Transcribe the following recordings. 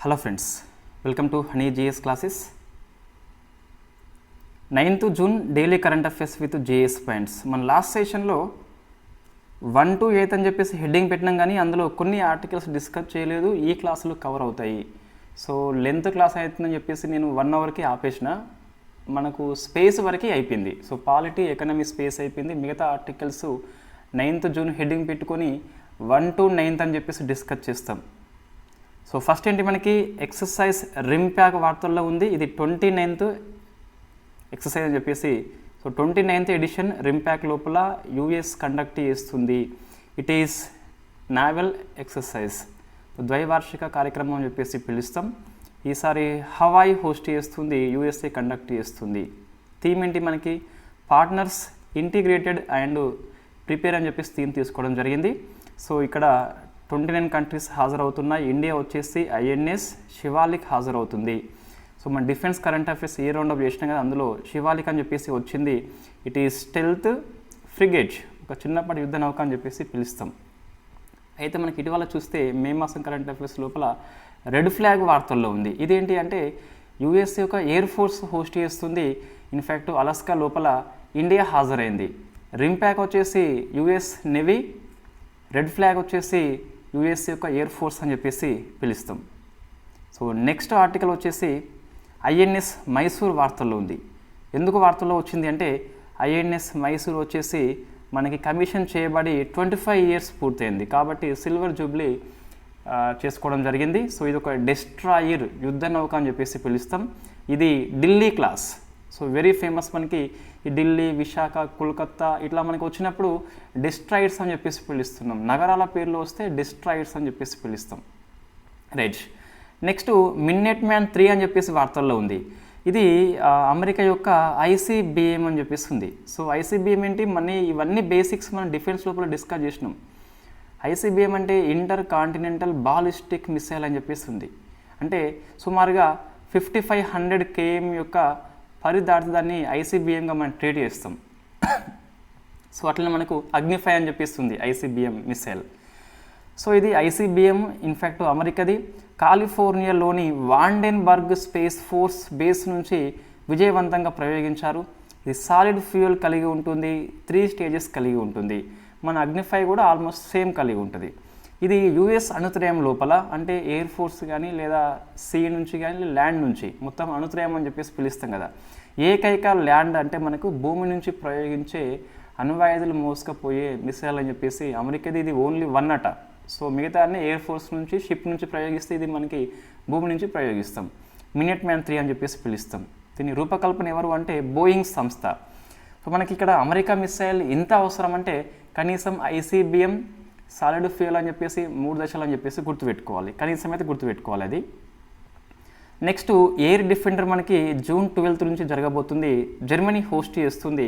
Hello friends, welcome to Honey GS classes. 9th June daily current affairs with GS points. మన last సెషన్లో 1 to 8 అని చెప్పేసి heading పెట్టినాం, కానీ అందులో కొన్ని ఆర్టికల్స్ డిస్కస్ చేయలేదు. ఈ క్లాసులు కవర్ అవుతాయి. సో లెంత్ క్లాస్ అవుతుందని చెప్పేసి నేను 1 అవర్కి ఆపేసిన. మనకు స్పేస్ వరకు అయిపోయింది. సో పాలిటీ, ఎకనమీ స్పేస్ అయిపోయింది. మిగతా ఆర్టికల్స్ 9th June హెడ్డింగ్ పెట్టుకొని 1 to 9 అని చెప్పేసి డిస్కస్ చేస్తాం. సో ఫస్ట్ ఏంటి, మనకి ఎక్సర్సైజ్ రింప్యాక్ వార్తల్లో ఉంది. ఇది 29th ఎక్సర్సైజ్ అని చెప్పేసి. సో 29th ఎడిషన్ రింప్యాక్ లోపల యూఎస్ కండక్ట్ చేస్తుంది. ఇట్ ఈస్ నావల్ ఎక్సర్సైజ్, ద్వైవార్షిక కార్యక్రమం అని చెప్పేసి పిలుస్తాం. ఈసారి హవాయి హోస్ట్ చేస్తుంది, యూఎస్ఏ కండక్ట్ చేస్తుంది. థీమ్ ఏంటి, మనకి పార్ట్నర్స్ ఇంటిగ్రేటెడ్ అండ్ ప్రిపేర్ అని చెప్పేసి థీమ్ తీసుకోవడం జరిగింది. సో ఇక్కడ 29 కంట్రీస్ హాజరవుతున్నాయి. ఇండియా వచ్చేసి ఐఎన్ఎస్ శివాలిక్ హాజరవుతుంది. సో మన డిఫెన్స్ కరెంట్ అఫైర్స్ ఏ రౌండ్ అప్ చేసినాం కదా, అందులో శివాలిక్ అని చెప్పేసి వచ్చింది. ఇట్ ఈస్ స్టెల్త్ ఫ్రిగేట్, ఒక చిన్నప్పటి యుద్ధ నౌక అని చెప్పేసి పిలుస్తాం. అయితే మనకి ఇటీవల చూస్తే మే మాసం కరెంట్ అఫైర్స్ లోపల రెడ్ ఫ్లాగ్ వార్తల్లో ఉంది. ఇదేంటి అంటే యూఎస్ఏ యొక్క ఎయిర్ ఫోర్స్ హోస్ట్ చేస్తుంది. ఇన్ఫ్యాక్ట్ అలాస్కా లోపల ఇండియా హాజరైంది. రింప్యాక్ వచ్చేసి యుఎస్ నేవీ, రెడ్ ఫ్లాగ్ వచ్చేసి యూఎస్ఏ యొక్క ఎయిర్ ఫోర్స్ అని చెప్పేసి పిలుస్తాం. సో నెక్స్ట్ ఆర్టికల్ వచ్చేసి ఐఎన్ఎస్ మైసూర్ వార్తల్లో ఉంది. ఎందుకు వార్తల్లో వచ్చింది అంటే ఐఎన్ఎస్ మైసూర్ వచ్చేసి మనకి కమిషన్ చేయబడి 25 years పూర్తయింది. కాబట్టి సిల్వర్ జూబ్లీ చేసుకోవడం జరిగింది. సో ఇది ఒక డెస్ట్రాయర్, యుద్ధ నౌక అని చెప్పేసి పిలుస్తాం. ఇది Delhi class. So very famous. మనకి ఈ ఢిల్లీ, విశాఖ, కోల్కత్తా ఇట్లా మనకి వచ్చినప్పుడు డిస్ట్రాయిడ్స్ అని చెప్పేసి పిలుస్తున్నాం. నగరాల పేర్లు వస్తే డిస్ట్రాయిడ్స్ అని చెప్పేసి పిలుస్తాం. రైట్. నెక్స్ట్ మిన్నెట్ మ్యాన్ 3 అని చెప్పేసి వార్తల్లో ఉంది. ఇది అమెరికా యొక్క ఐసీబీఎం అని చెప్పేసి ఉంది. సో ఐసీబీఎం ఏంటి, ఇవన్నీ బేసిక్స్ మనం డిఫెన్స్ లోపల డిస్కస్ చేసినాం. ఐసీబీఎం అంటే ఇంటర్ కాంటినెంటల్ బాలిస్టిక్ మిసైల్ అని చెప్పేసి ఉంది. అంటే సుమారుగా 5500 km యొక్క పరిదాటి దాన్ని ఐసీబీఎంగా మనం ట్రీట్ చేస్తాం. సో అట్లనే మనకు అగ్నిఫై అని చెప్పేస్తుంది ఐసీబీఎం మిసైల్. సో ఇది ఐసీబీఎం ఇన్ఫ్యాక్ట్ అమెరికాది. కాలిఫోర్నియాలోని వాండెన్బర్గ్ స్పేస్ ఫోర్స్ బేస్ నుంచి విజయవంతంగా ప్రయోగించారు. ఇది సాలిడ్ ఫ్యూయల్ కలిగి ఉంటుంది, 3 stages కలిగి ఉంటుంది. మన అగ్నిఫై కూడా ఆల్మోస్ట్ సేమ్ కలిగి ఉంటుంది. ఇది యుఎస్ అణుత్రయం లోపల, అంటే ఎయిర్ ఫోర్స్ కానీ లేదా సీ నుంచి కానీ ల్యాండ్ నుంచి, మొత్తం అణుత్రయం అని చెప్పేసి పిలుస్తాం కదా. ఏకైక ల్యాండ్ అంటే మనకు భూమి నుంచి ప్రయోగించే అణ్వాయుధాలు మోసుకపోయే మిసైల్ అని చెప్పేసి అమెరికాది. ఇది ఓన్లీ 1 అట. సో మిగతా అన్ని ఎయిర్ ఫోర్స్ నుంచి, షిప్ నుంచి ప్రయోగిస్తే ఇది మనకి భూమి నుంచి ప్రయోగిస్తాం. మిన్నెట్ మ్యాన్ 3 అని చెప్పేసి పిలుస్తాం. దీని రూపకల్పన ఎవరు అంటే బోయింగ్ సంస్థ. సో మనకి ఇక్కడ అమెరికా మిసైల్ ఇంత అవసరం అంటే కనీసం ఐసీబీఎం, సాలిడ్ ఫ్యూయల్ అని చెప్పేసి 3 దశలు అని చెప్పేసి గుర్తుపెట్టుకోవాలి, కనీసం అయితే గుర్తుపెట్టుకోవాలి అది. నెక్స్ట్ ఎయిర్ డిఫెండర్ మనకి June 12 నుంచి జరగబోతుంది. జర్మనీ హోస్ట్ చేస్తుంది.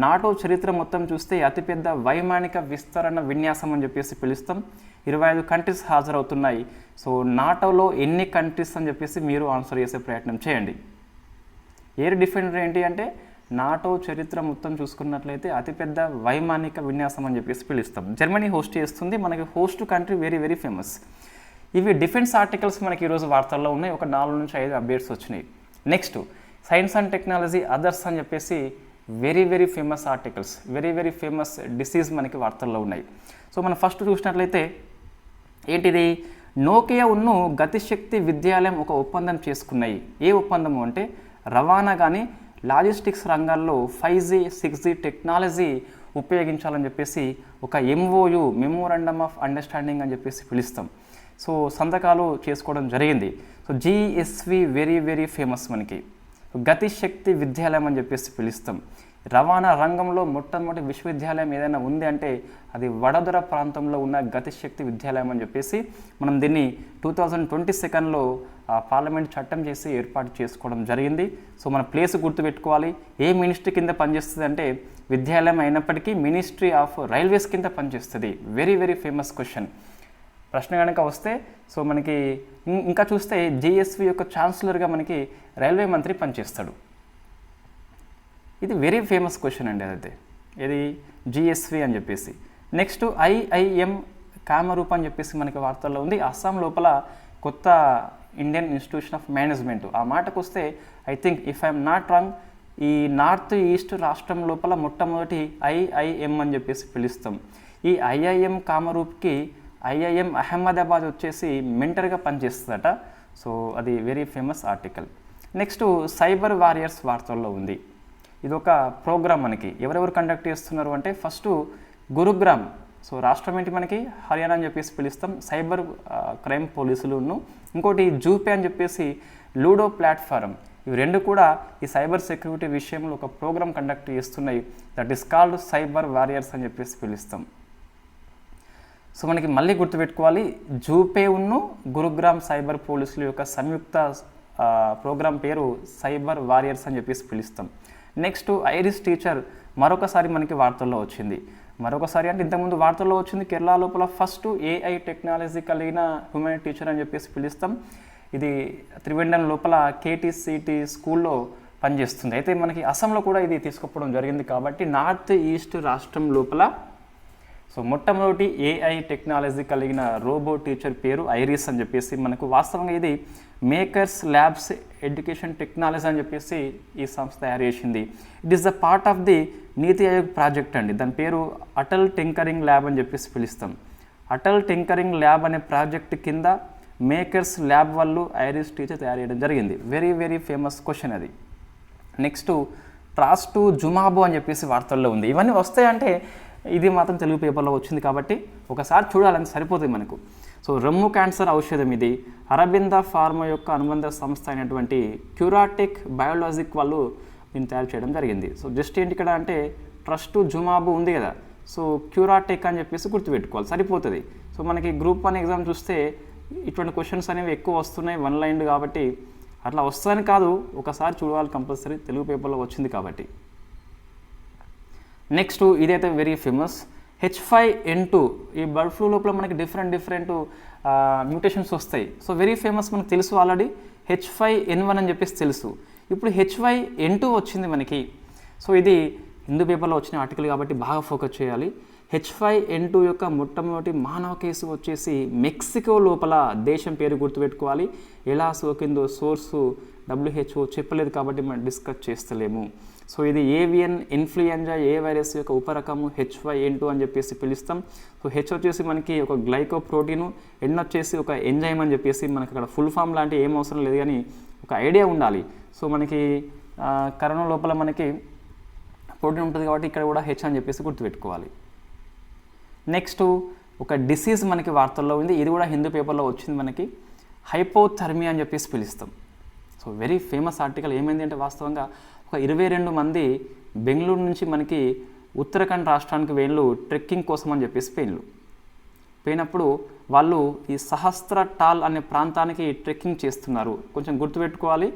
నాటో చరిత్ర మొత్తం చూస్తే అతిపెద్ద వైమానిక విస్తరణ విన్యాసం అని చెప్పేసి పిలుస్తాం. 25 కంట్రీస్ హాజరవుతున్నాయి. సో నాటోలో ఎన్ని కంట్రీస్ అని చెప్పేసి మీరు ఆన్సర్ చేసే ప్రయత్నం చేయండి. ఎయిర్ డిఫెండర్ ఏంటి అంటే నాటో చరిత్ర మొత్తం చూసుకున్నట్లయితే అతిపెద్ద వైమానిక విన్యాసం అని చెప్పేసి పిలుస్తాం. జర్మనీ హోస్ట్ చేస్తుంది. మనకి host country very very famous. ఇవి డిఫెన్స్ ఆర్టికల్స్ మనకి ఈరోజు వార్తల్లో ఉన్నాయి. ఒక 4 నుంచి 5 అప్డేట్స్ వచ్చినాయి. Next science and technology others అని చెప్పేసి very very famous articles, very very famous disease మనకి వార్తల్లో ఉన్నాయి. సో మనం ఫస్ట్ చూసినట్లయితే ఏంటిది, నోకియా ఉన్ను గతిశక్తి విద్యాలయం ఒక ఒప్పందం చేసుకున్నాయి. ఏ ఒప్పందము అంటే రవాణా కానీ లాజిస్టిక్స్ రంగాల్లో 5G 6G టెక్నాలజీ ఉపయోగించాలని చెప్పేసి ఒక MOU, మెమోరాండమ్ ఆఫ్ అండర్స్టాండింగ్ అని చెప్పేసి పిలుస్తాం. సో సంతకాలు చేసుకోవడం జరిగింది. So GSV very very famous మనకి. గతిశక్తి విద్యాలయం అని చెప్పేసి పిలుస్తాం. రవాణా రంగంలో మొట్టమొదటి విశ్వవిద్యాలయం ఏదైనా ఉంది అంటే అది వడోదర ప్రాంతంలో ఉన్న గతిశక్తి విద్యాలయం అని చెప్పేసి మనం దీన్ని 2022లో పార్లమెంట్ చట్టం చేసి ఏర్పాటు చేసుకోవడం జరిగింది. సో మన ప్లేస్ గుర్తుపెట్టుకోవాలి. ఏ మినిస్ట్రీ కింద పనిచేస్తుంది అంటే విద్యాలయం అయినప్పటికీ మినిస్ట్రీ ఆఫ్ రైల్వేస్ కింద పనిచేస్తుంది. Very very famous question. ప్రశ్న కనుక వస్తే సో మనకి ఇంకా చూస్తే GSV యొక్క ఛాన్సలర్గా మనకి రైల్వే మంత్రి పనిచేస్తాడు. ఇది వెరీ ఫేమస్ క్వశ్చన్ అండి. అదైతే ఇది GSV అని చెప్పేసి. నెక్స్ట్ IIM కామరూప్ అని చెప్పేసి మనకి వార్తల్లో ఉంది. అస్సాం లోపల కొత్త ఇండియన్ ఇన్స్టిట్యూషన్ ఆఫ్ మేనేజ్మెంట్. ఆ మాటకు వస్తే I think if I'm not wrong ఈ నార్త్ ఈస్ట్ రాష్ట్రం లోపల మొట్టమొదటి ఐఐఎం అని చెప్పేసి పిలుస్తాం. ఈ ఐఐఎం కామరూప్కి ఐఐఎం అహ్మదాబాద్ వచ్చేసి మెంటర్గా పనిచేస్తుందట. సో అది very famous article. Next cyber warriors వార్తల్లో ఉంది. ఇది ఒక ప్రోగ్రామ్ మనకి ఎవరెవరు కండక్ట్ చేస్తున్నారు అంటే ఫస్ట్ గురుగ్రామ్, సో రాష్ట్రం ఏంటి మనకి హర్యానా అని చెప్పేసి పిలుస్తాం, సైబర్ క్రైమ్ పోలీసులును. ఇంకోటి జూపే అని చెప్పేసి లూడో ప్లాట్ఫారం. ఇవి రెండు కూడా ఈ సైబర్ సెక్యూరిటీ విషయంలో ఒక ప్రోగ్రామ్ కండక్ట్ చేస్తున్నాయి. That is called cyber warriors అని చెప్పేసి పిలుస్తాం. సో మనకి మళ్ళీ గుర్తుపెట్టుకోవాలి, జూపే ఉన్ను గురుగ్రామ్ సైబర్ పోలీసుల యొక్క సంయుక్త ప్రోగ్రామ్ పేరు సైబర్ వారియర్స్ అని చెప్పేసి పిలుస్తాం. నెక్స్ట్ ఐరిస్ టీచర్ మరొకసారి మనకి వార్తల్లో వచ్చింది. మరొకసారి అంటే ఇంతకుముందు వార్తల్లో వచ్చింది కేరళ లోపల ఫస్ట్ ఏఐ టెక్నాలజీ కలిగిన హ్యూమన్ టీచర్ అని చెప్పేసి పిలుస్తాం. ఇది త్రివేంద్రం లోపల కేటీసీటీ స్కూల్లో పనిచేస్తుంది. అయితే మనకి అస్సాంలో కూడా ఇది తీసుకుపోవడం జరిగింది. కాబట్టి నార్త్ ఈస్ట్ రాష్ట్రం లోపల సో మొట్టమొదటి ఏఐ టెక్నాలజీ కలిగిన రోబో టీచర్ పేరు ఐరిస్ అని చెప్పేసి మనకు వాస్తవంగా ఇది మేకర్స్ ల్యాబ్స్ ఎడ్యుకేషన్ టెక్నాలజీ అని చెప్పేసి ఈ సంస్థ తయారు చేసింది. It is the part of the NITI Aayog project అండి. దాని పేరు అటల్ టింకరింగ్ ల్యాబ్ అని చెప్పేసి పిలుస్తాం. అటల్ టింకరింగ్ ల్యాబ్ అనే ప్రాజెక్ట్ కింద మేకర్స్ ల్యాబ్ వాళ్ళు ఐరిస్ టీచర్ తయారు చేయడం జరిగింది. వెరీ వెరీ ఫేమస్ క్వశ్చన్ అది. నెక్స్ట్ ట్రాస్టు జుమాబో అని చెప్పేసి వార్తల్లో ఉంది. ఇవన్నీ వస్తాయంటే ఇది మాత్రం తెలుగు పేపర్లో వచ్చింది కాబట్టి ఒకసారి చూడాలని సరిపోతుంది మనకు. సో రొమ్ము క్యాన్సర్ ఔషధం ఇది అరబింద ఫార్మా యొక్క అనుబంధ సంస్థ అయినటువంటి క్యూరాటెక్ బయోలాజిక్ వాళ్ళు దీన్ని తయారు చేయడం జరిగింది. సో జస్ట్ ఏంటి ఇక్కడ అంటే ట్రస్ట్ జుమాబు ఉంది కదా, సో క్యూరాటెక్ అని చెప్పేసి గుర్తుపెట్టుకోవాలి సరిపోతుంది. సో మనకి గ్రూప్ 1 ఎగ్జామ్ చూస్తే ఇటువంటి క్వశ్చన్స్ అనేవి ఎక్కువ వస్తున్నాయి, వన్ లైన్ కాబట్టి అట్లా వస్తుందని కాదు, ఒకసారి చూడాలి కంపల్సరీ, తెలుగు పేపర్లో వచ్చింది కాబట్టి. నెక్స్ట్ ఇదైతే వెరీ ఫేమస్ H5N2. ఈ బర్డ్ ఫ్లూ లోపల మనకి డిఫరెంట్ మ్యూటేషన్స్ వస్తాయి. సో వెరీ ఫేమస్ మనకు తెలుసు ఆల్రెడీ, H5N1 అని చెప్పేసి తెలుసు. ఇప్పుడు H5N2 వచ్చింది మనకి. సో ఇది హిందూ పేపర్లో వచ్చిన ఆర్టికల్ కాబట్టి బాగా ఫోకస్ చేయాలి. H5N2 యొక్క మొట్టమొదటి మానవ కేసు వచ్చేసి మెక్సికో లోపల, దేశం పేరు గుర్తుపెట్టుకోవాలి. ఎలా సోకిందో సోర్సు WHO చెప్పలేదు కాబట్టి మనం డిస్కస్ చేస్తలేము. సో ఇది ఏవియన్ ఇన్ఫ్లుయెంజా ఏ వైరస్ యొక్క ఉపరకము H5N2 అని చెప్పేసి పిలుస్తాం. సో హెచ్ వచ్చేసి మనకి ఒక గ్లైకో ప్రోటీను, ఎన్ వచ్చేసి ఒక ఎంజైమ్ అని చెప్పేసి మనకి అక్కడ ఫుల్ ఫామ్ లాంటి ఏం అవసరం లేదు కానీ ఒక ఐడియా ఉండాలి. సో మనకి కరోనా లోపల మనకి ప్రోటీన్ ఉంటుంది కాబట్టి ఇక్కడ కూడా హెచ్ అని చెప్పేసి గుర్తుపెట్టుకోవాలి. నెక్స్ట్ ఒక డిసీజ్ మనకి వార్తల్లో ఉంది, ఇది కూడా హిందూ పేపర్లో వచ్చింది మనకి, హైపోథర్మియా అని చెప్పేసి పిలుస్తాం. So very famous article. ఏమైంది అంటే వాస్తవంగా ఒక 22 మంది బెంగళూరు నుంచి మనకి ఉత్తరాఖండ్ రాష్ట్రానికి వేళ్ళు ట్రెక్కింగ్ కోసం అని చెప్పేసి పోయినప్పుడు వాళ్ళు ఈ సహస్ర టాల్ అనే ప్రాంతానికి ట్రెక్కింగ్ చేస్తున్నారు. కొంచెం గుర్తుపెట్టుకోవాలి,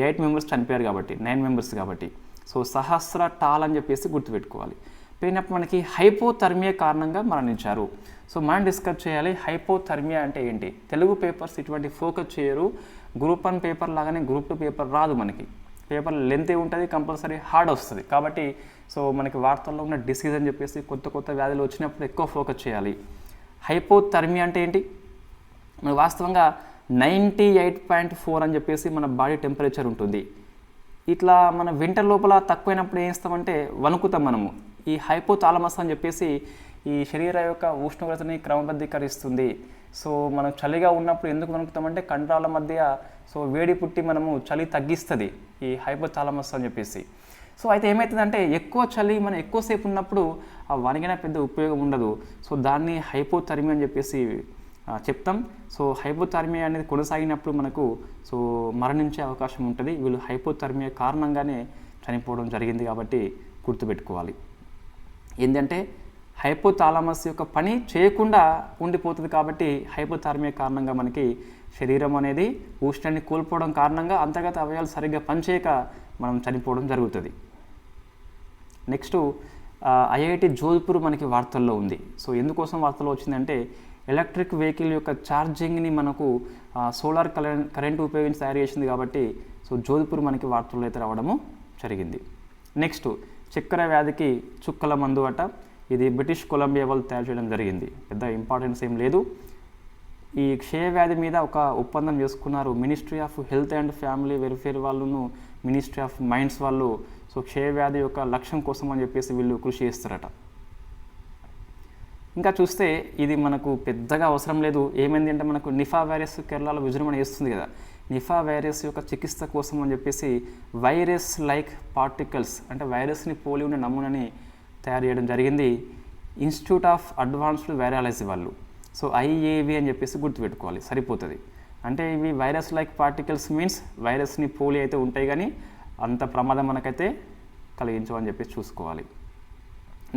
8 మెంబర్స్ చనిపోయారు కాబట్టి 9 మెంబర్స్ కాబట్టి. సో సహస్ర టాల్ అని చెప్పేసి గుర్తుపెట్టుకోవాలి. పోయినప్పుడు మనకి హైపోథర్మియా కారణంగా మరణించారు. సో మనం డిస్కస్ చేయాలి హైపోథర్మియా అంటే ఏంటి. తెలుగు పేపర్స్ ఇటువంటి ఫోకస్ చేయరు. గ్రూప్ 1 పేపర్ లాగానే గ్రూప్ 2 పేపర్ రాదు మనకి. పేపర్ లెంత్ ఉంటుంది, కంపల్సరీ హార్డ్ వస్తుంది కాబట్టి సో మనకి వార్తల్లో ఉన్న డిసీజ్ అని చెప్పేసి కొత్త వ్యాధులు వచ్చినప్పుడు ఎక్కువ ఫోకస్ చేయాలి. హైపోథర్మియా అంటే ఏంటి, మనకు వాస్తవంగా 98.4 అని చెప్పేసి మన బాడీ టెంపరేచర్ ఉంటుంది. ఇట్లా మన వింటర్ లోపల తక్కువైనప్పుడు ఏం చేస్తామంటే వణుకుతాం మనము. ఈ హైపోథాలమస్ అని చెప్పేసి ఈ శరీర యొక్క ఉష్ణోగ్రతని క్రమబద్ధీకరిస్తుంది. సో మనం చలిగా ఉన్నప్పుడు ఎందుకు వణుకుతామంటే కండరాల మధ్య సో వేడి పుట్టి మనము చలి తగ్గిస్తుంది ఈ హైపోథాలమస్ అని చెప్పేసి. సో అయితే ఏమవుతుందంటే ఎక్కువ చలి మనం ఎక్కువసేపు ఉన్నప్పుడు ఆ వణికిన పెద్ద ఉపయోగం ఉండదు. సో దాన్ని హైపోథర్మియా అని చెప్పేసి చెప్తాం. సో హైపోథర్మియా అనేది కొనసాగినప్పుడు మనకు సో మరణించే అవకాశం ఉంటుంది. వీళ్ళు హైపోథర్మియా కారణంగానే చనిపోవడం జరిగింది కాబట్టి గుర్తుపెట్టుకోవాలి. ఏంటంటే హైపోథాలమస్ యొక్క పని చేయకుండా ఉండిపోతుంది కాబట్టి హైపోథర్మియా కారణంగా మనకి శరీరం అనేది ఉష్ణాన్ని కోల్పోవడం కారణంగా అంతర్గత అవయవాలు సరిగ్గా పనిచేయక మనం చనిపోవడం జరుగుతుంది. నెక్స్ట్ ఐఐటి జోధ్పూర్ మనకి వార్తల్లో ఉంది. సో ఎందుకోసం వార్తల్లో వచ్చిందంటే ఎలక్ట్రిక్ వెహికల్ యొక్క ఛార్జింగ్ని మనకు సోలార్ కరెంట్ ఉపయోగించి తయారు చేసింది కాబట్టి సో జోధ్పూర్ మనకి వార్తల్లో అయితే రావడము జరిగింది. నెక్స్ట్ చక్కెర వ్యాధికి చుక్కల మందు అట. ఇది బ్రిటిష్ కొలంబియా వాళ్ళు తయారు చేయడం జరిగింది. పెద్ద ఇంపార్టెన్స్ ఏం లేదు. ఈ క్షయవ్యాధి మీద ఒక ఒప్పందం చేసుకున్నారు ministry of health and family welfare వాళ్ళను మినిస్ట్రీ ఆఫ్ మైండ్స్ వాళ్ళు. సో క్షయవ్యాధి యొక్క లక్ష్యం కోసం అని చెప్పేసి వీళ్ళు కృషి చేస్తారట. ఇంకా చూస్తే ఇది మనకు పెద్దగా అవసరం లేదు. ఏమైంది అంటే మనకు నిఫా వైరస్ కేరళలో విజృంభణ చేస్తుంది కదా, నిఫా వైరస్ యొక్క చికిత్స కోసం అని చెప్పేసి వైరస్ లైక్ పార్టికల్స్ అంటే వైరస్ని పోలి ఉండే నమూనాని తయారు చేయడం జరిగింది ఇన్స్టిట్యూట్ ఆఫ్ అడ్వాన్స్డ్ వైరాలజీ వాళ్ళు. సో IAV అని చెప్పేసి గుర్తుపెట్టుకోవాలి, సరిపోతుంది. అంటే ఇవి వైరస్ లైక్ పార్టికల్స్ మీన్స్ వైరస్ని పోలి అయితే ఉంటాయి కానీ అంత ప్రమాదం మనకైతే కలిగించవని చెప్పేసి చూసుకోవాలి.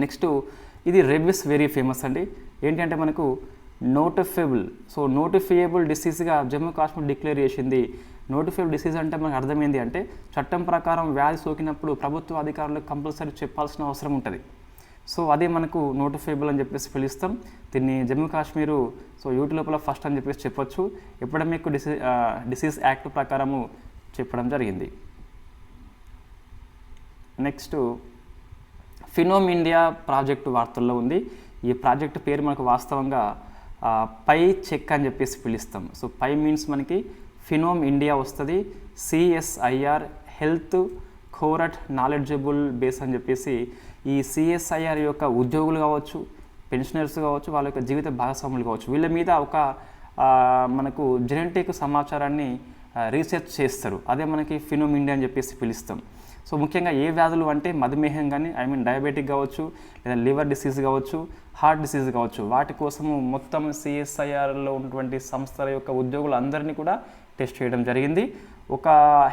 నెక్స్ట్ ఇది రెబిస్ వెరీ ఫేమస్ అండి. ఏంటి అంటే మనకు నోటిఫియబుల్ డిసీజ్గా జమ్మూ కాశ్మీర్ డిక్లేర్ చేసింది. నోటిఫైబుల్ డిసీజ్ అంటే మనకు అర్థమైంది అంటే చట్టం ప్రకారం వ్యాధి సోకినప్పుడు ప్రభుత్వ అధికారులకు కంపల్సరీ చెప్పాల్సిన అవసరం ఉంటుంది. సో అదే మనకు నోటిఫైబుల్ అని చెప్పేసి పిలుస్తాం దీన్ని. జమ్మూ కాశ్మీరు యూటీ లోపల ఫస్ట్ అని చెప్పేసి చెప్పొచ్చు. ఎపిడమిక్ డిసీజ్ యాక్ట్ ప్రకారము చెప్పడం జరిగింది. నెక్స్ట్ ఫినోమ్ ఇండియా ప్రాజెక్టు వార్తల్లో ఉంది. ఈ ప్రాజెక్టు పేరు మనకు వాస్తవంగా పై చెక్ అని చెప్పేసి పిలుస్తాం. సో పై మీన్స్ మనకి ఫినోమ్ ఇండియా వస్తుంది. CSIR హెల్త్ కోరట్ నాలెడ్జబుల్ బేస్ అని చెప్పేసి ఈ CSIR యొక్క ఉద్యోగులు కావచ్చు, పెన్షనర్స్ కావచ్చు, వాళ్ళ యొక్క జీవిత భాగస్వాములు కావచ్చు, వీళ్ళ మీద ఒక మనకు జెనెటిక్ సమాచారాన్ని రీసెర్చ్ చేస్తారు. అదే మనకి ఫినోమ్ ఇండియా అని చెప్పేసి పిలుస్తాం. సో ముఖ్యంగా ఏ వ్యాధులు అంటే మధుమేహం కానీ డయాబెటిక్ కావచ్చు, లేదా లివర్ డిసీజ్ కావచ్చు, హార్ట్ డిసీజ్ కావచ్చు, వాటి కోసము మొత్తం CSIRలో ఉన్నటువంటి సంస్థల యొక్క ఉద్యోగులు అందరినీ కూడా టెస్ట్ చేయడం జరిగింది. ఒక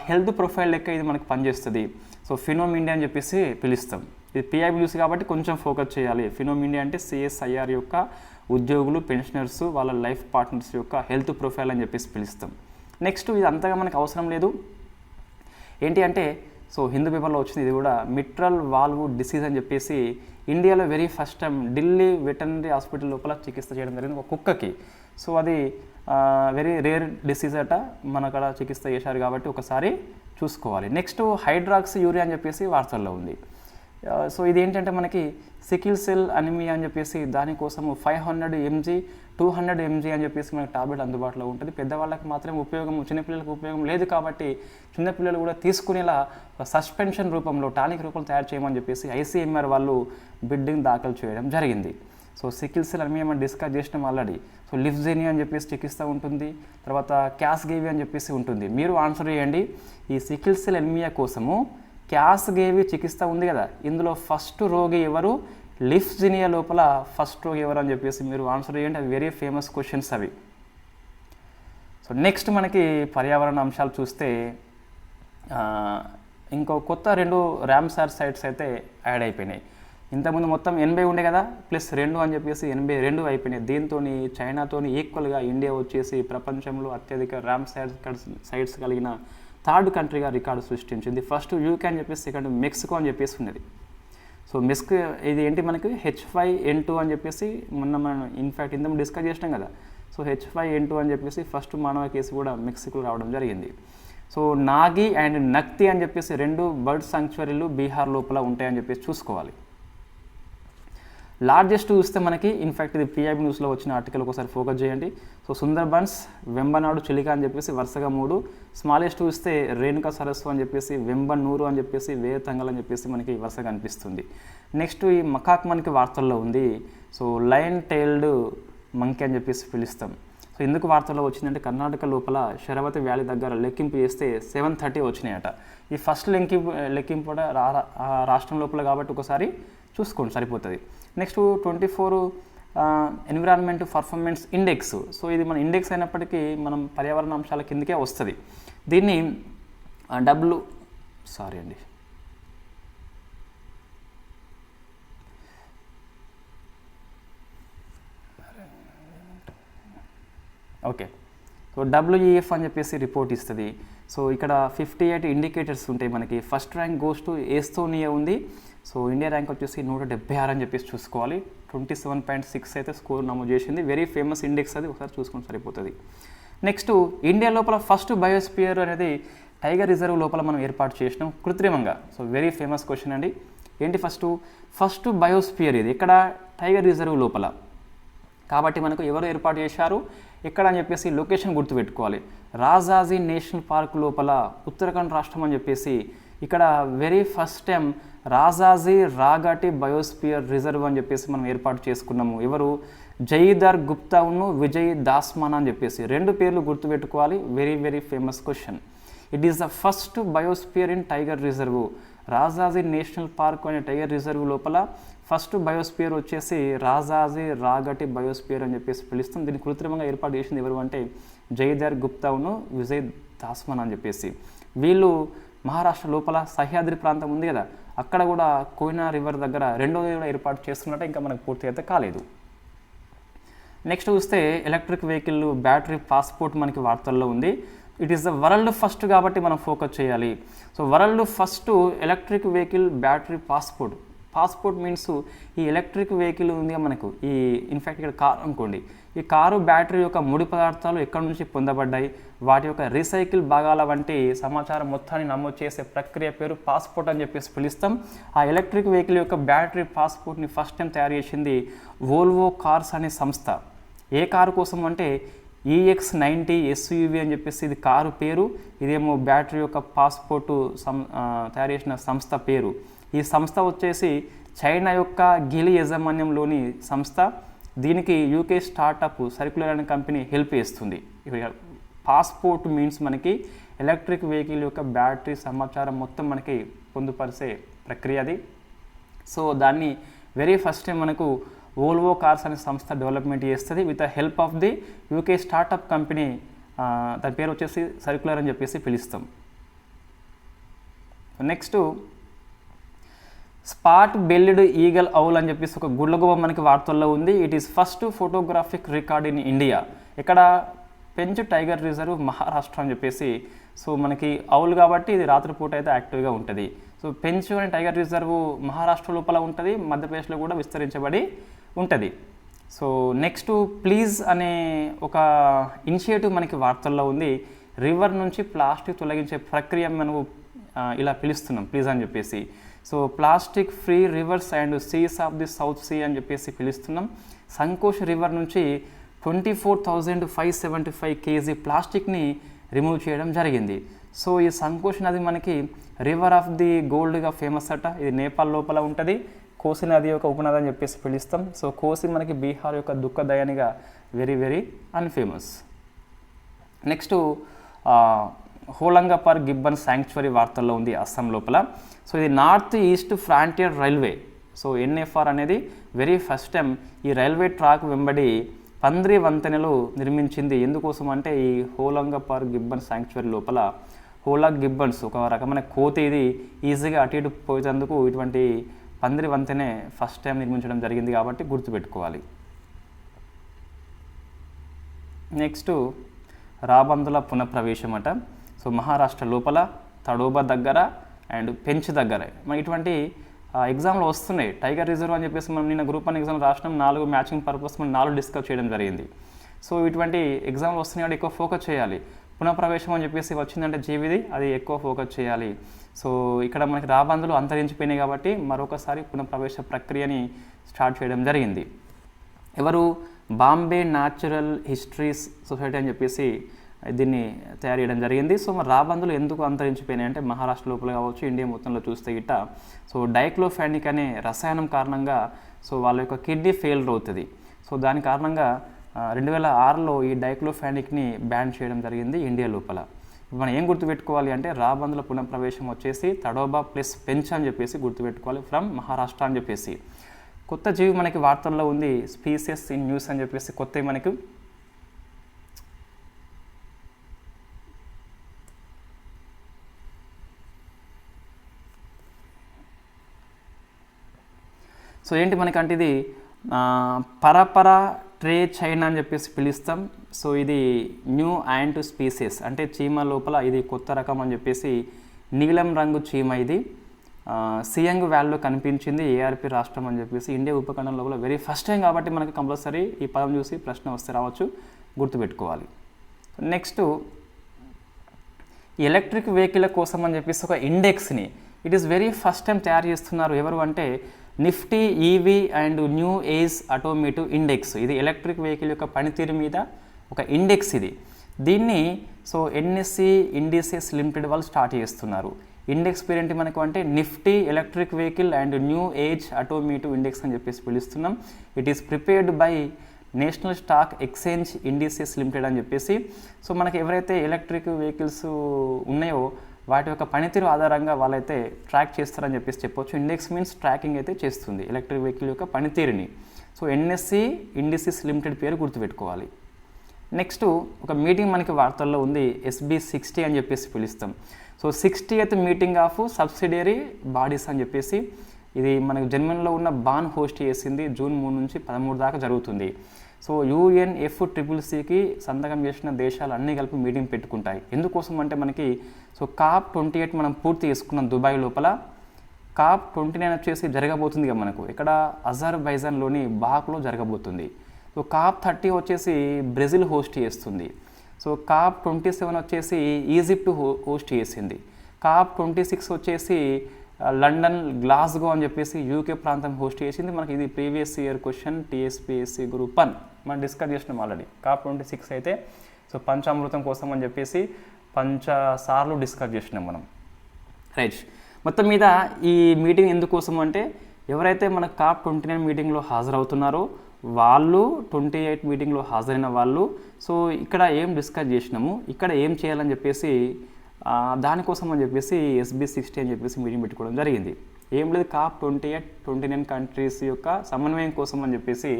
హెల్త్ ప్రొఫైల్ లెక్క ఇది మనకు పనిచేస్తుంది. సో ఫినోమ్ ఇండియా అని చెప్పేసి పిలుస్తాం. ఇది PIB న్యూస్ కాబట్టి కొంచెం ఫోకస్ చేయాలి. ఫినోమ్ ఇండియా అంటే CSIR యొక్క ఉద్యోగులు, పెన్షనర్స్, వాళ్ళ లైఫ్ పార్ట్నర్స్ యొక్క హెల్త్ ప్రొఫైల్ అని చెప్పేసి పిలుస్తాం. నెక్స్ట్ ఇది అంతగా మనకు అవసరం లేదు. ఏంటి అంటే హిందూ పేపర్లో వచ్చింది ఇది కూడా, మిట్రల్ వాల్వ్ డిసీజ్ అని చెప్పేసి ఇండియాలో very first time Delhi veterinary hospital లోపల చికిత్స చేయడం జరిగింది ఒక కుక్కకి. సో అది వెరీ రేర్ డిసీజ్ అట, మన అక్కడ చికిత్స చేశారు కాబట్టి ఒకసారి చూసుకోవాలి. నెక్స్ట్ హైడ్రాక్సీ యూరియా అని చెప్పేసి వార్తల్లో ఉంది. సో ఇది ఏంటంటే మనకి సికిల్ సెల్ అనిమియా అని చెప్పేసి దానికోసము 500 mg 200 mg అని చెప్పేసి మనకి టాబ్లెట్ అందుబాటులో ఉంటుంది. పెద్దవాళ్ళకి మాత్రమే ఉపయోగం, చిన్నపిల్లలకు ఉపయోగం లేదు కాబట్టి చిన్నపిల్లలు కూడా తీసుకునేలా సస్పెన్షన్ రూపంలో టానిక్ రూపంలో తయారు చేయమని చెప్పేసి ICMR వాళ్ళు బిడ్డింగ్ దాఖలు చేయడం జరిగింది. సో సికిల్ సెల్ అనిమియా మనం డిస్కస్ చేసినాం ఆల్రెడీ. సో లిఫ్జెనియా అని చెప్పేసి చికిత్స ఉంటుంది, తర్వాత క్యాస్గేవి అని చెప్పేసి ఉంటుంది. మీరు ఆన్సర్ చేయండి. ఈ సికిల్ సెల్ అనిమియా కోసము క్యాస్గేవి చికిత్స ఉంది కదా, ఇందులో ఫస్ట్ రోగి ఎవరు, లిఫ్జెనియా లోపల ఫస్ట్ రోగి ఎవరు అని చెప్పేసి మీరు ఆన్సర్ చేయండి. అవి వెరీ ఫేమస్ క్వశ్చన్స్ అవి. సో నెక్స్ట్ మనకి పర్యావరణ అంశాలు చూస్తే ఇంకో కొత్త 2 రామ్సార్ సైట్స్ అయితే యాడ్ అయిపోయినాయి. ఇంతకుముందు మొత్తం 80 ఉండే కదా, ప్లస్ 2 అని చెప్పేసి 82 అయిపోయినాయి. దీంతో చైనాతో ఈక్వల్గా ఇండియా వచ్చేసి ప్రపంచంలో అత్యధిక రామ్సార్ సైట్స్ కలిగిన 3rd కంట్రీగా రికార్డు సృష్టించింది. ఫస్ట్ UK అని చెప్పేసి, సెకండ్ మెక్సికో అని చెప్పేసి ఉన్నది. సో ఇది ఏంటి మనకి H5N2 అని చెప్పేసి మనం ఇన్ఫ్యాక్ట్ ఇంతకు డిస్కస్ చేసినాం కదా. సో H5N2 అని చెప్పేసి ఫస్ట్ మానవ కేసు కూడా మెక్సికోలో రావడం జరిగింది. సో నాగి అండ్ నక్తి అని చెప్పేసి 2 బర్డ్ సాంక్చురీలు బీహార్ లోపల ఉంటాయని చెప్పేసి చూసుకోవాలి. లార్జెస్ట్ చూస్తే మనకి ఇన్ఫ్యాక్ట్ ఇది PIB న్యూస్లో వచ్చిన ఆర్టికల్ ఒకసారి ఫోకస్ చేయండి. సో సుందర్బన్స్, వెంబనాడు, చిలికా అని చెప్పేసి వరుసగా 3. స్మాలెస్ట్ చూస్తే రేణుకా సరస్సు అని చెప్పేసి, వెంబనూరు అని చెప్పేసి, వేతంగల్ అని చెప్పేసి మనకి వరుసగా అనిపిస్తుంది. నెక్స్ట్ ఈ మకాక్ మనకి వార్తల్లో ఉంది. సో లయన్ టైల్డ్ మంకీ అని చెప్పేసి పిలుస్తాం. సో ఎందుకు వార్తల్లో వచ్చిందంటే కర్ణాటక లోపల శరవతి వ్యాలీ దగ్గర లెక్కింపు చేస్తే 730 వచ్చినాయట. ఈ ఫస్ట్ లెక్కింపు కూడా రాష్ట్రం లోపల కాబట్టి ఒకసారి చూసుకోండి సరిపోతుంది. Next 24 environment performance index. So ఇది మన ఇండెక్స్ అయినప్పటికీ మనం పర్యావరణ అంశాల కిందకే వస్తుంది. దీన్ని సో WEF అని చెప్పేసి రిపోర్ట్ ఇస్తుంది. సో ఇక్కడ 58 ఇండికేటర్స్ ఉంటాయి మనకి. First rank goes to Estonia ఉంది. సో ఇండియా ర్యాంక్ వచ్చేసి 176 అని చెప్పేసి చూసుకోవాలి. 27.6 అయితే స్కోర్ నమోదు చేసింది. వెరీ ఫేమస్ ఇండెక్స్, అది ఒకసారి చూసుకుంటే సరిపోతుంది. నెక్స్ట్ ఇండియా లోపల ఫస్ట్ బయోస్పియర్ అనేది టైగర్ రిజర్వ్ లోపల మనం ఏర్పాటు చేసినాం కృత్రిమంగా. సో వెరీ ఫేమస్ క్వశ్చన్ అండి. ఏంటి ఫస్ట్ బయోస్పియర్ ఇది ఇక్కడ టైగర్ రిజర్వ్ లోపల. కాబట్టి మనకు ఎవరు ఏర్పాటు చేశారు, ఎక్కడ అని చెప్పేసి లొకేషన్ గుర్తుపెట్టుకోవాలి. రాజాజీ నేషనల్ పార్క్ లోపల ఉత్తరాఖండ్ రాష్ట్రం అని చెప్పేసి ఇక్కడ వెరీ ఫస్ట్ టైం రాజాజీ రాఘాటి బయోస్పియర్ రిజర్వ్ అని చెప్పేసి మనం ఏర్పాటు చేసుకున్నాము. ఎవరు? జయీధర్ గుప్తాను విజయ్ దాస్మాన్ అని చెప్పేసి 2 పేర్లు గుర్తుపెట్టుకోవాలి. Very very famous question. It is the first biosphere in tiger reserve. Rajaji national park అనే టైగర్ రిజర్వ్ లోపల ఫస్ట్ బయోస్పియర్ వచ్చేసి రాజాజీ రాఘటి బయోస్పియర్ అని చెప్పేసి పిలుస్తాం. దీన్ని కృత్రిమంగా ఏర్పాటు చేసింది ఎవరు అంటే జయీధర్ గుప్తాను విజయ్ దాస్మాన్ అని చెప్పేసి. వీళ్ళు మహారాష్ట్ర లోపల సహ్యాద్రి ప్రాంతం ఉంది కదా, అక్కడ కూడా కోయినా రివర్ దగ్గర రెండోది కూడా ఏర్పాటు చేస్తున్నట్టే, ఇంకా మనకు పూర్తి అయితే కాలేదు. నెక్స్ట్ చూస్తే ఎలక్ట్రిక్ వెహికల్ బ్యాటరీ పాస్పోర్ట్ మనకి వార్తల్లో ఉంది. It is the world first కాబట్టి మనం ఫోకస్ చేయాలి. So world first electric vehicle battery passport means ఈ ఎలక్ట్రిక్ వెహికల్ ఉంది మనకు, ఈ ఇన్ఫ్యాక్ట్ ఇక్కడ కారు అనుకోండి, ఈ కారు బ్యాటరీ యొక్క ముడి పదార్థాలు ఎక్కడి నుంచి పొందబడ్డాయి, వాటి యొక్క రీసైకిల్ భాగాల వంటి సమాచారం మొత్తాన్ని నమోదు చేసే ప్రక్రియ పేరు పాస్పోర్ట్ అని చెప్పేసి పిలుస్తాం. ఆ ఎలక్ట్రిక్ వెహికల్ యొక్క బ్యాటరీ పాస్పోర్ట్ని ఫస్ట్ టైం తయారు చేసింది వోల్వో కార్స్ అనే సంస్థ. ఏ కారు కోసం అంటే EX90 SUV అని చెప్పేసి ఇది కారు పేరు, ఇదేమో బ్యాటరీ యొక్క పాస్పోర్టు తయారు చేసిన సంస్థ పేరు. ఈ సంస్థ వచ్చేసి చైనా యొక్క గిలి యాజమాన్యంలోని సంస్థ. దీనికి UK స్టార్టప్ సర్క్యులర్ అనే కంపెనీ హెల్ప్ చేస్తుంది. పాస్పోర్ట్ మీన్స్ మనకి ఎలక్ట్రిక్ వెహికల్ యొక్క బ్యాటరీ సమాచారం మొత్తం మనకి పొందుపరిచే ప్రక్రియ అది. సో దాన్ని వెరీ ఫస్ట్ టైం మనకు వోల్వో కార్స్ అనే సంస్థ డెవలప్మెంట్ చేస్తుంది with the help of the UK startup company. దాని పేరు వచ్చేసి సర్క్యులర్ అని చెప్పేసి పిలుస్తాం. నెక్స్ట్ స్పాట్ బెల్డ్ ఈగల్ ఔల్ అని చెప్పేసి ఒక గుడ్లగూబ మనకి వార్తల్లో ఉంది. It is first photographic record in India. ఇక్కడ పెంచ్ టైగర్ రిజర్వ్ మహారాష్ట్ర అని చెప్పేసి. సో మనకి ఔల్ కాబట్టి ఇది రాత్రిపూట అయితే యాక్టివ్గా ఉంటుంది. సో పెంచ్ అనే టైగర్ రిజర్వ్ మహారాష్ట్ర లోపల ఉంటుంది, మధ్యప్రదేశ్లో కూడా విస్తరించబడి ఉంటుంది. సో నెక్స్ట్ ప్లీజ్ అనే ఒక ఇనిషియేటివ్ మనకి వార్తల్లో ఉంది. రివర్ నుంచి ప్లాస్టిక్ తొలగించే ప్రక్రియ మనము ఇలా పిలుస్తున్నాం ప్లీజ్ అని చెప్పేసి. So plastic free rivers and seas of the South Sea అని చెప్పేసి పిలుస్తున్నాం. సంకోష్ రివర్ నుంచి 24,575 kg ప్లాస్టిక్ని రిమూవ్ చేయడం జరిగింది. సో ఈ సంకోష్ నది మనకి రివర్ ఆఫ్ ది గోల్డ్గా ఫేమస్ అట. ఇది నేపాల్ లోపల ఉంటుంది. కోసి నది యొక్క ఉపనది అని చెప్పేసి పిలుస్తాం. సో కోసి మనకి బీహార్ యొక్క దుఃఖదయానిగా very very unfamous. Next Hollongapar gibbon sanctuary వార్తల్లో ఉంది అస్సాం లోపల. సో ఇది North East Frontier Railway. So NFR అనేది వెరీ ఫస్ట్ టైం ఈ రైల్వే ట్రాక్ వెంబడి పంద్రి వంతెనలు నిర్మించింది. ఎందుకోసం అంటే ఈ హోలంగపర్ గిబ్బన్ శాంక్చురీ లోపల హోలాగ్ గిబ్బన్స్ ఒక రకమైన కోతి, ఇది ఈజీగా అటు ఇటు పోయేందుకు ఇటువంటి పందిరి వంతెనే ఫస్ట్ టైం నిర్మించడం జరిగింది కాబట్టి గుర్తుపెట్టుకోవాలి. నెక్స్ట్ రాబందుల పునఃప్రవేశం అట. సో మహారాష్ట్ర లోపల తడోబా దగ్గర అండ్ పెంచ్ దగ్గర మన ఇటువంటి ఎగ్జామ్లో వస్తున్నాయి. టైగర్ రిజర్వ్ అని చెప్పేసి మనం నిన్న గ్రూప్ 1 ఎగ్జామ్ రాసినాం. 4 మ్యాచింగ్ పర్పస్ మనం 4 డిస్కస్ చేయడం జరిగింది. సో ఇటువంటి ఎగ్జామ్లు వస్తున్నాయి కాబట్టి ఎక్కువ ఫోకస్ చేయాలి. పునఃప్రవేశం అని చెప్పేసి వచ్చిందంటే జీవిది, అది ఎక్కువ ఫోకస్ చేయాలి. సో ఇక్కడ మనకి రాబందులు అంతరించిపోయినాయి కాబట్టి మరొకసారి పునఃప్రవేశ ప్రక్రియని స్టార్ట్ చేయడం జరిగింది. ఎవరు? బాంబే న్యాచురల్ హిస్టరీస్ సొసైటీ అని చెప్పేసి దీన్ని తయారు చేయడం జరిగింది. సో మరి రాబందులు ఎందుకు అంతరించిపోయినాయి అంటే మహారాష్ట్ర లోపల కావచ్చు, ఇండియా మొత్తంలో చూస్తే గిట్ట సో డైక్లోఫెనిక్ అనే రసాయనం కారణంగా సో వాళ్ళ యొక్క కిడ్నీ ఫెయిల్యూర్ అవుతుంది. సో దాని కారణంగా 2006లో ఈ డైక్లోఫెనిక్ని బ్యాన్ చేయడం జరిగింది ఇండియా లోపల. మనం ఏం గుర్తుపెట్టుకోవాలి అంటే రాబందుల పునఃప్రవేశం వచ్చేసి తడోబా ప్లస్ పెంచ్ అని చెప్పేసి గుర్తుపెట్టుకోవాలి ఫ్రమ్ మహారాష్ట్ర అని చెప్పేసి. కొత్త జీవి మనకి వార్తల్లో ఉంది, స్పీసెస్ ఇన్ న్యూస్ అని చెప్పేసి కొత్తవి మనకి. సో ఏంటి మనకంటే ఇది పరపర ట్రే చైనా అని చెప్పేసి పిలుస్తాం. సో ఇది న్యూ యాంట్ స్పీసెస్ అంటే చీమ లోపల ఇది కొత్త రకం అని చెప్పేసి. నీలం రంగు చీమ ఇది సియాంగ్ వ్యాలీలో కనిపించింది, ARP రాష్ట్రం అని చెప్పేసి. ఇండియా ఉపఖండం లోపల వెరీ ఫస్ట్ టైం కాబట్టి మనకి కంపల్సరీ ఈ పదం చూసి ప్రశ్న వస్తే రావచ్చు, గుర్తుపెట్టుకోవాలి. నెక్స్ట్ ఎలక్ట్రిక్ వెహికల్ కోసం అని చెప్పేసి ఒక ఇండెక్స్ని it is very first time తయారు చేస్తున్నారు. ఎవరు అంటే Nifty EV and new age automotive index. ఇది ఎలక్ట్రిక్ వెహికల్ యొక్క పనితీరు మీద ఒక ఇండెక్స్ ఇది. దీన్ని సో ఎన్ఎస్సి ఇండిసెస్ లిమిటెడ్ వాళ్ళు స్టార్ట్ చేస్తున్నారు. ఇండెక్స్ పేరు ఏంటి మనకు అంటే Nifty electric vehicle and new age automotive index అని చెప్పేసి పిలుస్తున్నాం. It is prepared by National Stock Exchange indices limited అని చెప్పేసి. సో మనకి ఎవరైతే ఎలక్ట్రిక్ వెహికల్స్ ఉన్నాయో వాటి యొక్క పనితీరు ఆధారంగా వాళ్ళైతే ట్రాక్ చేస్తారని చెప్పేసి చెప్పొచ్చు. ఇండెక్స్ మీన్స్ ట్రాకింగ్ అయితే చేస్తుంది ఎలక్ట్రిక్ వెహికల్ యొక్క పనితీరుని. సో ఎన్ఎస్సి ఇండిసెస్ లిమిటెడ్ పేరు గుర్తుపెట్టుకోవాలి. నెక్స్ట్ ఒక మీటింగ్ మనకి వార్తల్లో ఉంది, SB60 అని చెప్పేసి పిలుస్తాం. So 60th meeting of subsidiary bodies అని చెప్పేసి ఇది మనకు జర్మనీలో ఉన్న బాన్ హోస్ట్ చేసింది. జూన్ 3 నుంచి 13 దాకా జరుగుతుంది. సో UNFCCCకి సంతకం చేసిన దేశాలు అన్నీ కలిపి మీటింగ్ పెట్టుకుంటాయి. ఎందుకోసం అంటే మనకి సో COP28 మనం పూర్తి చేసుకున్నాం దుబాయ్ లోపల. COP29 వచ్చేసి జరగబోతుంది కదా మనకు, ఇక్కడ అజర్బైజాన్లోని బాక్లో జరగబోతుంది. సో COP30 వచ్చేసి బ్రెజిల్ హోస్ట్ చేస్తుంది. సో COP27 వచ్చేసి ఈజిప్ట్ హోస్ట్ చేసింది. COP26 వచ్చేసి లండన్ గ్లాస్గో అని చెప్పేసి యూకే ప్రాంతం హోస్ట్ చేసింది. మనకి ఇది previous year question TSPSC group 1 మనం డిస్కస్ చేసినాం ఆల్రెడీ. COP26 అయితే సో పంచామృతం కోసం అని చెప్పేసి 5 సార్లు డిస్కస్ చేసినాం మనం. రైట్, మొత్తం మీద ఈ మీటింగ్ ఎందుకోసం అంటే ఎవరైతే మన COP29 మీటింగ్లో హాజరవుతున్నారో వాళ్ళు 28 మీటింగ్లో హాజరైన వాళ్ళు సో ఇక్కడ ఏం డిస్కస్ చేసినాము, ఇక్కడ ఏం చేయాలని చెప్పేసి దానికోసం అని చెప్పేసి SB60 అని చెప్పేసి మీటింగ్ పెట్టుకోవడం జరిగింది. ఏం లేదు, COP28 29 కంట్రీస్ యొక్క సమన్వయం కోసం అని చెప్పేసి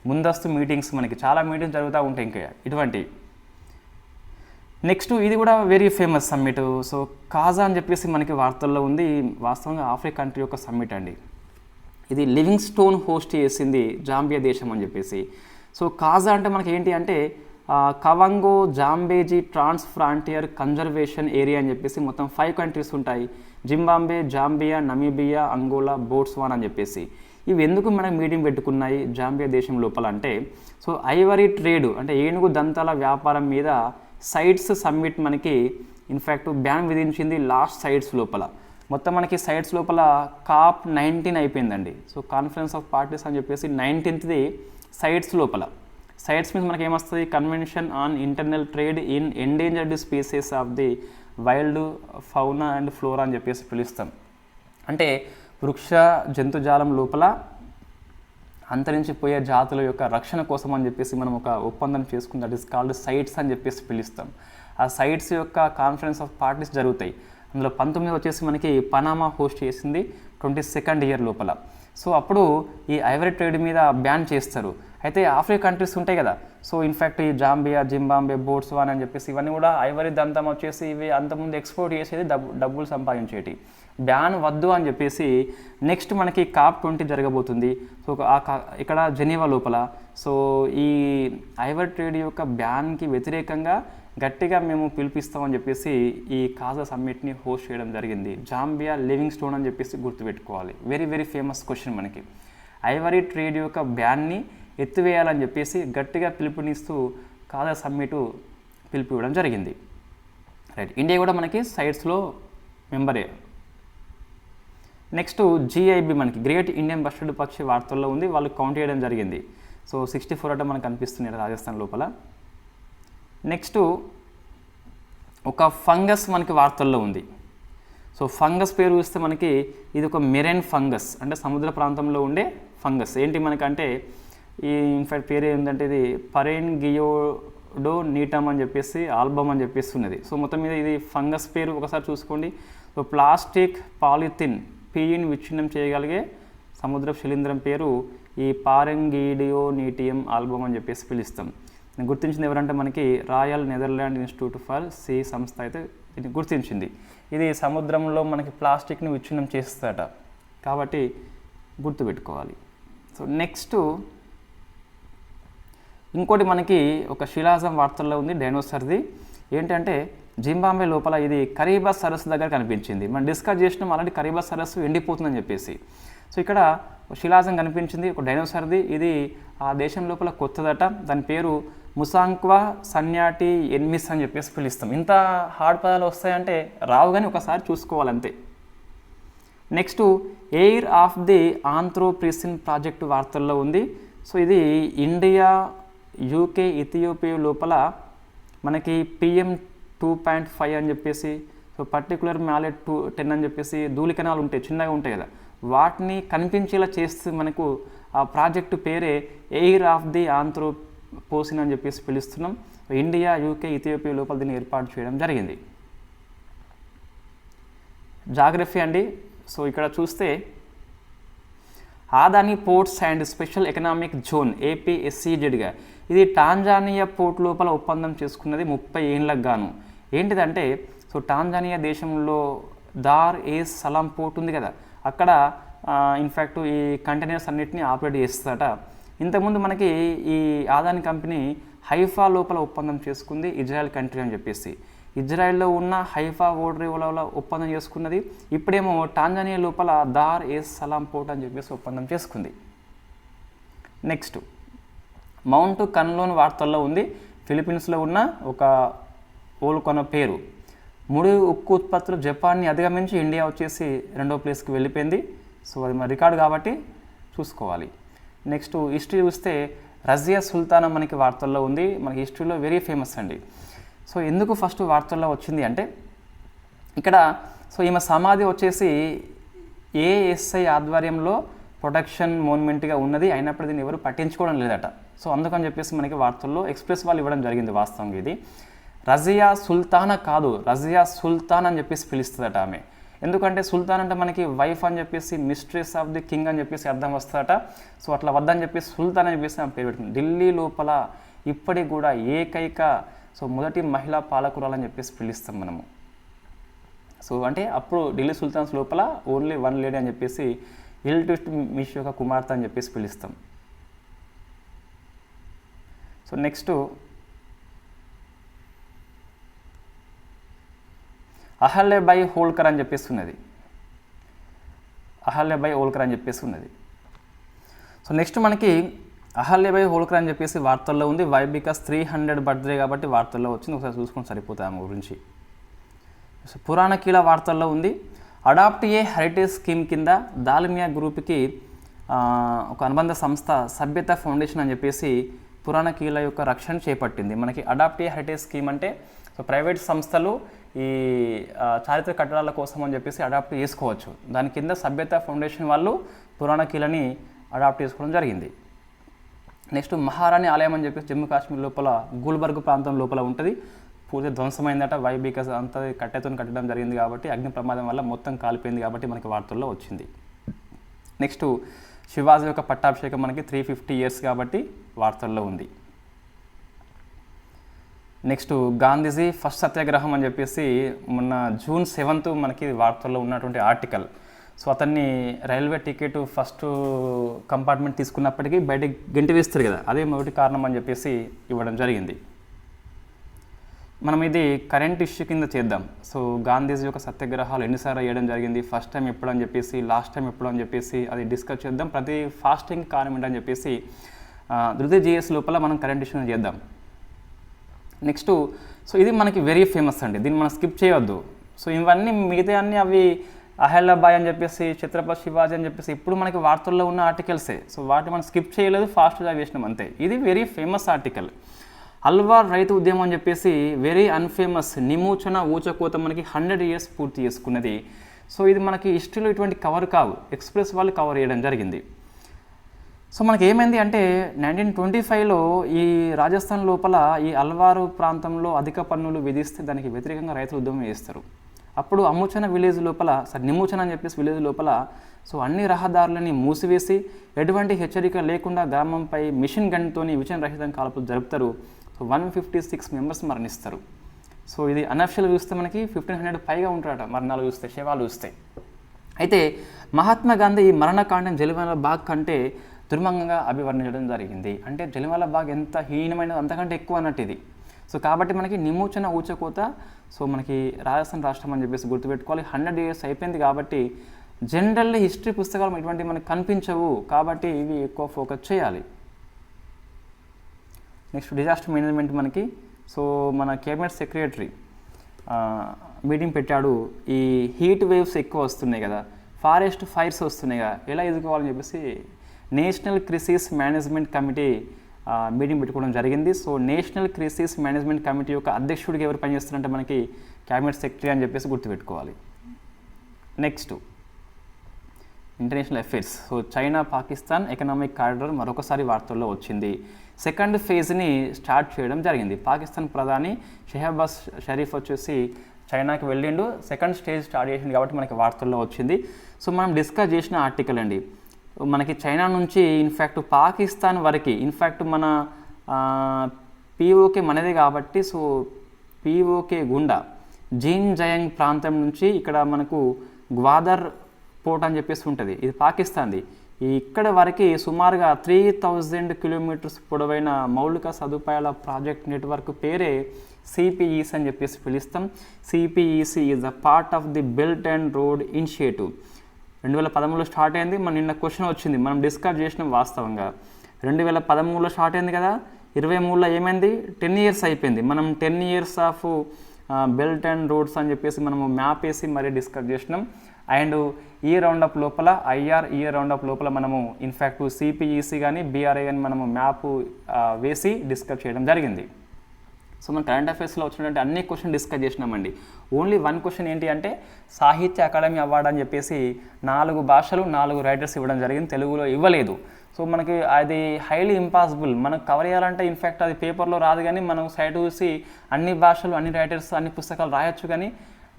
ముందస్తు మీటింగ్స్ మనకి చాలా మీటింగ్స్ జరుగుతూ ఉంటాయి ఇంకా ఇటువంటి. నెక్స్ట్ ఇది కూడా వెరీ ఫేమస్ సమ్మిట్. సో కాజా అని చెప్పేసి మనకి వార్తల్లో ఉంది. వాస్తవంగా ఆఫ్రికా కంట్రీ యొక్క సమ్మిట్ అండి. ఇది లివింగ్ స్టోన్ హోస్ట్ చేసింది జాంబియా దేశం అని చెప్పేసి. సో కాజా అంటే మనకి ఏంటి అంటే కవంగో జాంబేజీ ట్రాన్స్ ఫ్రాంటియర్ కన్జర్వేషన్ ఏరియా అని చెప్పేసి మొత్తం 5 కంట్రీస్ ఉంటాయి. Zimbabwe, Zambia, Namibia, Angola, Botswana అని చెప్పేసి. ఇవి ఎందుకు మనకు మీటింగ్ పెట్టుకున్నాయి జాంబియా దేశం లోపల అంటే సో ఐవరీ ట్రేడ్ అంటే ఏనుగు దంతాల వ్యాపారం మీద సైట్స్ సమ్మిట్ మనకి ఇన్ఫ్యాక్ట్ బ్యాన్ విధించింది లాస్ట్ సైట్స్ లోపల. మొత్తం మనకి సైట్స్ లోపల COP19 అయిపోయిందండి. సో కాన్ఫరెన్స్ ఆఫ్ పార్టీస్ అని చెప్పేసి 19th సైట్స్ లోపల. సైట్స్ మీద మనకి ఏమొస్తుంది, convention on internal trade in endangered species of the wild fauna and flora అని చెప్పేసి పిలుస్తాం. అంటే వృక్ష జంతుజాలం లోపల అంతరించిపోయే జాతుల యొక్క రక్షణ కోసం అని చెప్పేసి మనం ఒక ఒప్పందం చేసుకుని దట్ ఈస్ కాల్డ్ సైట్స్ అని చెప్పేసి పిలుస్తాం. ఆ సైట్స్ యొక్క కాన్ఫరెన్స్ ఆఫ్ పార్టీస్ జరుగుతాయి. అందులో 19 వచ్చేసి మనకి పనామా హోస్ట్ చేసింది 22nd ఇయర్ లోపల. సో అప్పుడు ఈ ఐవరీ ట్రేడ్ మీద బ్యాన్ చేస్తారు. అయితే ఆఫ్రికా కంట్రీస్ ఉంటాయి కదా, సో ఇన్ఫ్యాక్ట్ ఈ జాంబియా, జింబాబ్వే, బోట్స్వానా అని చెప్పేసి ఇవన్నీ కూడా ఐవరీ దంతం వచ్చేసి ఇవి అంతకుముందు ఎక్స్పోర్ట్ చేసేది డబ్బులు సంపాదించేటి. బ్యాన్ వద్దు అని చెప్పేసి నెక్స్ట్ మనకి COP20 జరగబోతుంది. సో ఇక్కడ జెనీవా లోపల సో ఈ ఐవరీ ట్రేడ్ యొక్క బ్యాన్కి వ్యతిరేకంగా గట్టిగా మేము పిలిపిస్తామని చెప్పేసి ఈ కాజా సమ్మిట్ని హోస్ట్ చేయడం జరిగింది. జాంబియా లివింగ్ స్టోన్ అని చెప్పేసి గుర్తుపెట్టుకోవాలి. వెరీ వెరీ ఫేమస్ క్వశ్చన్ మనకి. ఐవరీ ట్రేడ్ యొక్క బ్యాన్ని ఎత్తివేయాలని చెప్పేసి గట్టిగా పిలుపునిస్తూ కాజా సమ్మిట్ పిలిపివ్వడం జరిగింది. రైట్, ఇండియా కూడా మనకి సైట్స్లో మెంబరే. నెక్స్ట్ GIB మనకి గ్రేట్ ఇండియన్ బస్టర్డ్ పక్షి వార్తల్లో ఉంది. వాళ్ళు కౌంట్ చేయడం జరిగింది. సో 64 అంటే మనకు కనిపిస్తుంది రాజస్థాన్ లోపల. నెక్స్ట్ ఒక ఫంగస్ మనకి వార్తల్లో ఉంది. సో ఫంగస్ పేరు చూస్తే మనకి ఇది ఒక మెరైన్ ఫంగస్ అంటే సముద్ర ప్రాంతంలో ఉండే ఫంగస్. ఏంటి మనకంటే ఈ ఇన్ఫాక్ట్ పేరు ఏంటంటే ఇది పరెన్గియోడో నీటమ్ అని చెప్పేసి ఆల్బమ్ అని చెప్పేసి ఉన్నది. సో మొత్తం మీద ఇది ఫంగస్ పేరు ఒకసారి చూసుకోండి. సో ప్లాస్టిక్ పాలిథిన్ పీని విచ్ఛిన్నం చేయగలిగే సముద్ర శిలీంధ్రం పేరు ఈ పారెంగిడియోనీటియం ఆల్బమ్ అని చెప్పేసి పిలుస్తాం. గుర్తించింది ఎవరంటే మనకి Royal Netherland Institute for Sea సంస్థ అయితే దీన్ని గుర్తించింది. ఇది సముద్రంలో మనకి ప్లాస్టిక్ని విచ్ఛిన్నం చేస్తుందట కాబట్టి గుర్తుపెట్టుకోవాలి. సో నెక్స్ట్ ఇంకోటి మనకి ఒక శిలాజం వార్తల్లో ఉంది డైనోసార్ది. ఏంటంటే జింబాబ్వే లోపల ఇది కరీబా సరస్సు దగ్గర కనిపించింది. మనం డిస్కస్ చేసినాం అలాంటి కరీబా సరస్సు ఎండిపోతుందని చెప్పేసి. సో ఇక్కడ శిలాజం కనిపించింది ఒక డైనోసార్ది. ఇది ఆ దేశం లోపల కొత్తదట. దాని పేరు ముసాంక్వా సన్యాటి ఎన్మిస్ అని చెప్పేసి పిలుస్తాం. ఇంత హార్డ్ పదాలు వస్తాయంటే రావు కానీ ఒకసారి చూసుకోవాలంతే. Next air of the anthropocene project వార్తల్లో ఉంది. సో ఇది ఇండియా యూకే ఇథియోపియా లోపల మనకి PM 2.5 అని చెప్పేసి, సో పర్టికులర్ మ్యాలెట్ 10 అని చెప్పేసి ధూళికణాలు ఉంటాయి, చిన్నగా ఉంటాయి కదా, వాటిని కనిపించేలా చేస్తే మనకు ఆ ప్రాజెక్టు పేరే ఎయిర్ ఆఫ్ ది ఆంథ్రోపోసిన్ అని చెప్పేసి పిలుస్తున్నాం. ఇండియా, యూకే, ఇథియోపియా లోపల దీన్ని ఏర్పాటు చేయడం జరిగింది. జాగ్రఫీ అండి. సో ఇక్కడ చూస్తే Adani ports and special economic zone APSEZగా ఇది టాంజానియా పోర్ట్ లోపల ఒప్పందం చేసుకున్నది 30 ఏళ్ళకు గాను. ఏంటిదంటే, సో టాంజానియా దేశంలో దార్ ఎస్ సలాం పోర్ట్ ఉంది కదా, అక్కడ ఇన్ఫ్యాక్ట్ ఈ కంటైనర్స్ అన్నిటిని ఆపరేట్ చేస్తుందట. ఇంతకుముందు మనకి ఈ ఆదాని కంపెనీ హైఫా లోపల ఒప్పందం చేసుకుంది, ఇజ్రాయెల్ కంట్రీ అని చెప్పేసి. ఇజ్రాయెల్లో ఉన్న హైఫా ఓడరీ లోపల ఒప్పందం చేసుకున్నది. ఇప్పుడేమో టాంజానియా లోపల దార్ ఎస్ సలాం పోర్ట్ అని చెప్పేసి ఒప్పందం చేసుకుంది. నెక్స్ట్ మౌంట్ కన్లోన్ వార్తల్లో ఉంది. ఫిలిప్పీన్స్లో ఉన్న ఒక ఓల్కొన పేరు. ముడి ఉక్కు ఉత్పత్తులు జపాన్ని అధిగమించి ఇండియా వచ్చేసి 2వ ప్లేస్కి వెళ్ళిపోయింది. సో అది మన రికార్డు కాబట్టి చూసుకోవాలి. నెక్స్ట్ హిస్టరీ చూస్తే రజియా సుల్తానా మనకి వార్తల్లో ఉంది. మనకి హిస్టరీలో వెరీ ఫేమస్ అండి. సో ఎందుకు ఫస్ట్ వార్తల్లో వచ్చింది అంటే, ఇక్కడ సో ఈమె సమాధి వచ్చేసి ASI ఆధ్వర్యంలో ప్రొటెక్షన్ మోన్మెంట్గా ఉన్నది, అయినప్పుడు దీన్ని ఎవరు పట్టించుకోవడం లేదట. సో అందుకని చెప్పేసి మనకి వార్తల్లో ఎక్స్ప్రెస్ వాళ్ళు ఇవ్వడం జరిగింది. వాస్తవంగా ఇది రజియా సుల్తానా కాదు, రజియా సుల్తాన్ అని చెప్పేసి పిలుస్తుందట ఆమె. ఎందుకంటే సుల్తాన్ అంటే మనకి వైఫ్ అని చెప్పేసి, మిస్ట్రెస్ ఆఫ్ ది కింగ్ అని చెప్పేసి అర్థం వస్తుందట. సో అట్లా వద్దని చెప్పేసి సుల్తాన్ అని చెప్పేసి ఆమె పేరు పెట్టింది. ఢిల్లీ లోపల ఇప్పటికి కూడా ఏకైక సో మొదటి మహిళా పాలకురాలని చెప్పేసి పిలుస్తాం మనము. సో అంటే అప్పుడు ఢిల్లీ సుల్తాన్స్ లోపల ఓన్లీ 1 లేడీ అని చెప్పేసి ఇల్టుట్మిష్ యొక్క కుమార్తె అని చెప్పేసి పిలుస్తాం. సో నెక్స్ట్ అహల్యాబాయి హోల్కర్ అని చెప్పేసి ఉన్నది. అహల్యాబాయి హోల్కర్ అని చెప్పేసి ఉన్నది. సో నెక్స్ట్ మనకి అహల్యాబాయి హోల్కర్ అని చెప్పేసి వార్తల్లో ఉంది. వై బికాస్ 300 బర్త్డే కాబట్టి వార్తల్లో వచ్చింది. ఒకసారి చూసుకొని సరిపోతాయి ఆమె గురించి. సో పురాణ కీల వార్తల్లో ఉంది. అడాప్ట్ ఏ హెరిటేజ్ స్కీమ్ కింద దాల్మియా గ్రూప్కి ఒక అనుబంధ సంస్థ సభ్యత ఫౌండేషన్ అని చెప్పేసి పురాణ కీల యొక్క రక్షణ చేపట్టింది. మనకి అడాప్ట్ ఏ హెరిటేజ్ స్కీమ్ అంటే సో ప్రైవేట్ సంస్థలు ఈ చారిత్రక కట్టడాల కోసం అని చెప్పేసి అడాప్ట్ చేసుకోవచ్చు. దాని కింద సభ్యత ఫౌండేషన్ వాళ్ళు పురాణ కీలని అడాప్ట్ చేసుకోవడం జరిగింది. నెక్స్ట్ మహారాణి ఆలయం అని చెప్పేసి జమ్మూ కాశ్మీర్ లోపల గుల్బర్గ్ ప్రాంతం లోపల ఉంటుంది. పూర్తి ధ్వంసమైందట. వై బికాస్ అంతా కట్టెతో కట్టడం జరిగింది కాబట్టి, అగ్ని ప్రమాదం వల్ల మొత్తం కాలిపోయింది కాబట్టి మనకి వార్తల్లో వచ్చింది. నెక్స్ట్ శివాజీ యొక్క పట్టాభిషేకం మనకి 350 ఇయర్స్ కాబట్టి వార్తల్లో ఉంది. నెక్స్ట్ గాంధీజీ ఫస్ట్ సత్యాగ్రహం అని చెప్పేసి మొన్న June 7th మనకి వార్తల్లో ఉన్నటువంటి ఆర్టికల్. సో అతన్ని రైల్వే టికెట్ ఫస్ట్ కంపార్ట్మెంట్ తీసుకున్నప్పటికీ బయటకి గెంటి వేస్తారు కదా, అదే మొదటి కారణం అని చెప్పేసి ఇవ్వడం జరిగింది. మనం ఇది కరెంట్ ఇష్యూ కింద చేద్దాం. సో గాంధీజీ యొక్క సత్యాగ్రహాలు ఎన్నిసార్లు వేయడం జరిగింది, ఫస్ట్ టైం ఎప్పుడు అని చెప్పేసి, లాస్ట్ టైం ఎప్పుడు అని చెప్పేసి అది డిస్కస్ చేద్దాం. ప్రతి ఫాస్టింగ్ కారణం ఏంటని చెప్పేసి ధృతి GS లోపల మనం కరెంట్ ఇష్యూ చేద్దాం. నెక్స్ట్ సో ఇది మనకి వెరీ ఫేమస్ అండి, దీన్ని మనం స్కిప్ చేయవద్దు. సో ఇవన్నీ మిగతా అన్నీ అవి అహల్యాబాయి అని చెప్పేసి, ఛత్రపతి శివాజీ అని చెప్పేసి ఇప్పుడు మనకి వార్తల్లో ఉన్న ఆర్టికల్సే. సో వాటిని మనం స్కిప్ చేయలేదు, ఫాస్ట్గా వేసినాం అంతే. ఇది వెరీ ఫేమస్ ఆర్టికల్. అల్వార్ రైతు ఉద్యమం అని చెప్పేసి వెరీ అన్ఫేమస్ నిమూచన ఊచకోత మనకి 100 ఇయర్స్ పూర్తి చేసుకున్నది. సో ఇది మనకి హిస్టరీలో ఇటువంటి కవర్ కావు, ఎక్స్ప్రెస్ వాళ్ళు కవర్ చేయడం జరిగింది. సో మనకి ఏమైంది అంటే 1925లో ఈ రాజస్థాన్ లోపల ఈ అల్వారు ప్రాంతంలో అధిక పన్నులు విధిస్తే దానికి వ్యతిరేకంగా రైతులు ఉద్యమం చేస్తారు. అప్పుడు అమ్ముచన విలేజ్ లోపల నిమూచన అని చెప్పేసి విలేజ్ లోపల సో అన్ని రహదారులని మూసివేసి ఎటువంటి హెచ్చరిక లేకుండా గ్రామంపై మిషన్ గన్తోని విచలనరహితం కాల్పులు జరుపుతారు. సో 156 మెంబర్స్ మరణిస్తారు. సో ఇది అనఫిషియల్ చూస్తే మనకి 1500 పైగా ఉంటారట మరణాలు చూస్తే, శవాలు చూస్తే. అయితే మహాత్మా గాంధీ ఈ మరణకాండం జలియన్వాలా బాగ్ కంటే దుర్మంగంగా అభివర్ణించడం జరిగింది. అంటే జలియన్వాలా బాగ్ ఎంత హీనమైనది అంతకంటే ఎక్కువ అన్నట్టు ఇది. సో కాబట్టి మనకి నిమూచన ఊచకోత సో మనకి రాజస్థాన్ రాష్ట్రం అని చెప్పేసి గుర్తుపెట్టుకోవాలి. 100 ఇయర్స్ అయిపోయింది కాబట్టి జనరల్లీ హిస్టరీ పుస్తకాలు ఇటువంటి మనకి కనిపించవు కాబట్టి ఇవి ఎక్కువ ఫోకస్ చేయాలి. నెక్స్ట్ డిజాస్టర్ మేనేజ్మెంట్ మనకి సో మన కేబినెట్ సెక్రటరీ మీటింగ్ పెట్టాడు. ఈ హీట్ వేవ్స్ ఎక్కువ వస్తున్నాయి కదా, ఫారెస్ట్ ఫైర్స్ వస్తున్నాయి కదా, ఎలా ఎదుర్కోవాలని చెప్పేసి national crisis management committee meeting పెట్టుకోవడం జరిగింది. So national crisis management committee యొక్క అధ్యక్షుడిగా ఎవరు పనిచేస్తారంటే మనకి క్యాబినెట్ సెక్రటరీ అని చెప్పేసి గుర్తుపెట్టుకోవాలి. Next international affairs. So China Pakistan economic corridor మరొకసారి వార్తల్లో వచ్చింది. సెకండ్ ఫేజ్ని స్టార్ట్ చేయడం జరిగింది. పాకిస్తాన్ ప్రధాని షెహబాజ్ షరీఫ్ వచ్చేసి చైనాకి వెళ్ళిండు, సెకండ్ స్టేజ్ స్టార్ట్ చేసింది కాబట్టి మనకి వార్తల్లో వచ్చింది. సో మనం డిస్కస్ చేసిన ఆర్టికల్ అండి, మనకి చైనా నుంచి ఇన్ఫ్యాక్ట్ పాకిస్తాన్ వరకు, ఇన్ఫ్యాక్ట్ మన పీఓకే మనదే కాబట్టి, సో పీఓకే గుండా జిన్జియాంగ్ ప్రాంతం నుంచి ఇక్కడ మనకు గ్వాదర్ పోర్ట్ అని చెప్పేసి ఉంటుంది, ఇది పాకిస్తాన్ది. ఇక్కడ వరకు సుమారుగా 3000 కిలోమీటర్స్ పొడవైన మౌలిక సదుపాయాల ప్రాజెక్ట్ నెట్వర్క్ పేరే సిపిఈసి అని చెప్పేసి పిలుస్తాం. CPEC is a part of the belt and road initiative. 2013లో స్టార్ట్ అయింది. మన నిన్న క్వశ్చన్ వచ్చింది, మనం డిస్కస్ చేసినాం. వాస్తవంగా 2013లో స్టార్ట్ అయింది కదా, 23లో ఏమైంది, 10 ఇయర్స్ అయిపోయింది. మనం 10 years of belt and roads అని చెప్పేసి మనము మ్యాప్ వేసి మరీ డిస్కస్ చేసినాం. అండ్ ఈ రౌండప్ లోపల ఈ రౌండప్ లోపల మనము ఇన్ఫ్యాక్ట్ సిపిఈసి కానీ బీఆర్ఐ కానీ మనము మ్యాప్ వేసి డిస్కస్ చేయడం జరిగింది. సో మన కరెంట్ అఫైర్స్లో వచ్చినటువంటి అన్ని క్వశ్చన్ డిస్కస్ చేసినామండి. ఓన్లీ వన్ క్వశ్చన్ ఏంటి అంటే సాహిత్య అకాడమీ అవార్డు అని చెప్పేసి 4 భాషలు 4 రైటర్స్ ఇవ్వడం జరిగింది, తెలుగులో ఇవ్వలేదు. సో మనకి అది హైలీ ఇంపాసిబుల్, మనకు కవర్ చేయాలంటే ఇన్ఫ్యాక్ట్ అది పేపర్లో రాదు, కానీ మనం సైట్ చూసి అన్ని భాషలు అన్ని రైటర్స్ అన్ని పుస్తకాలు రాయొచ్చు, కానీ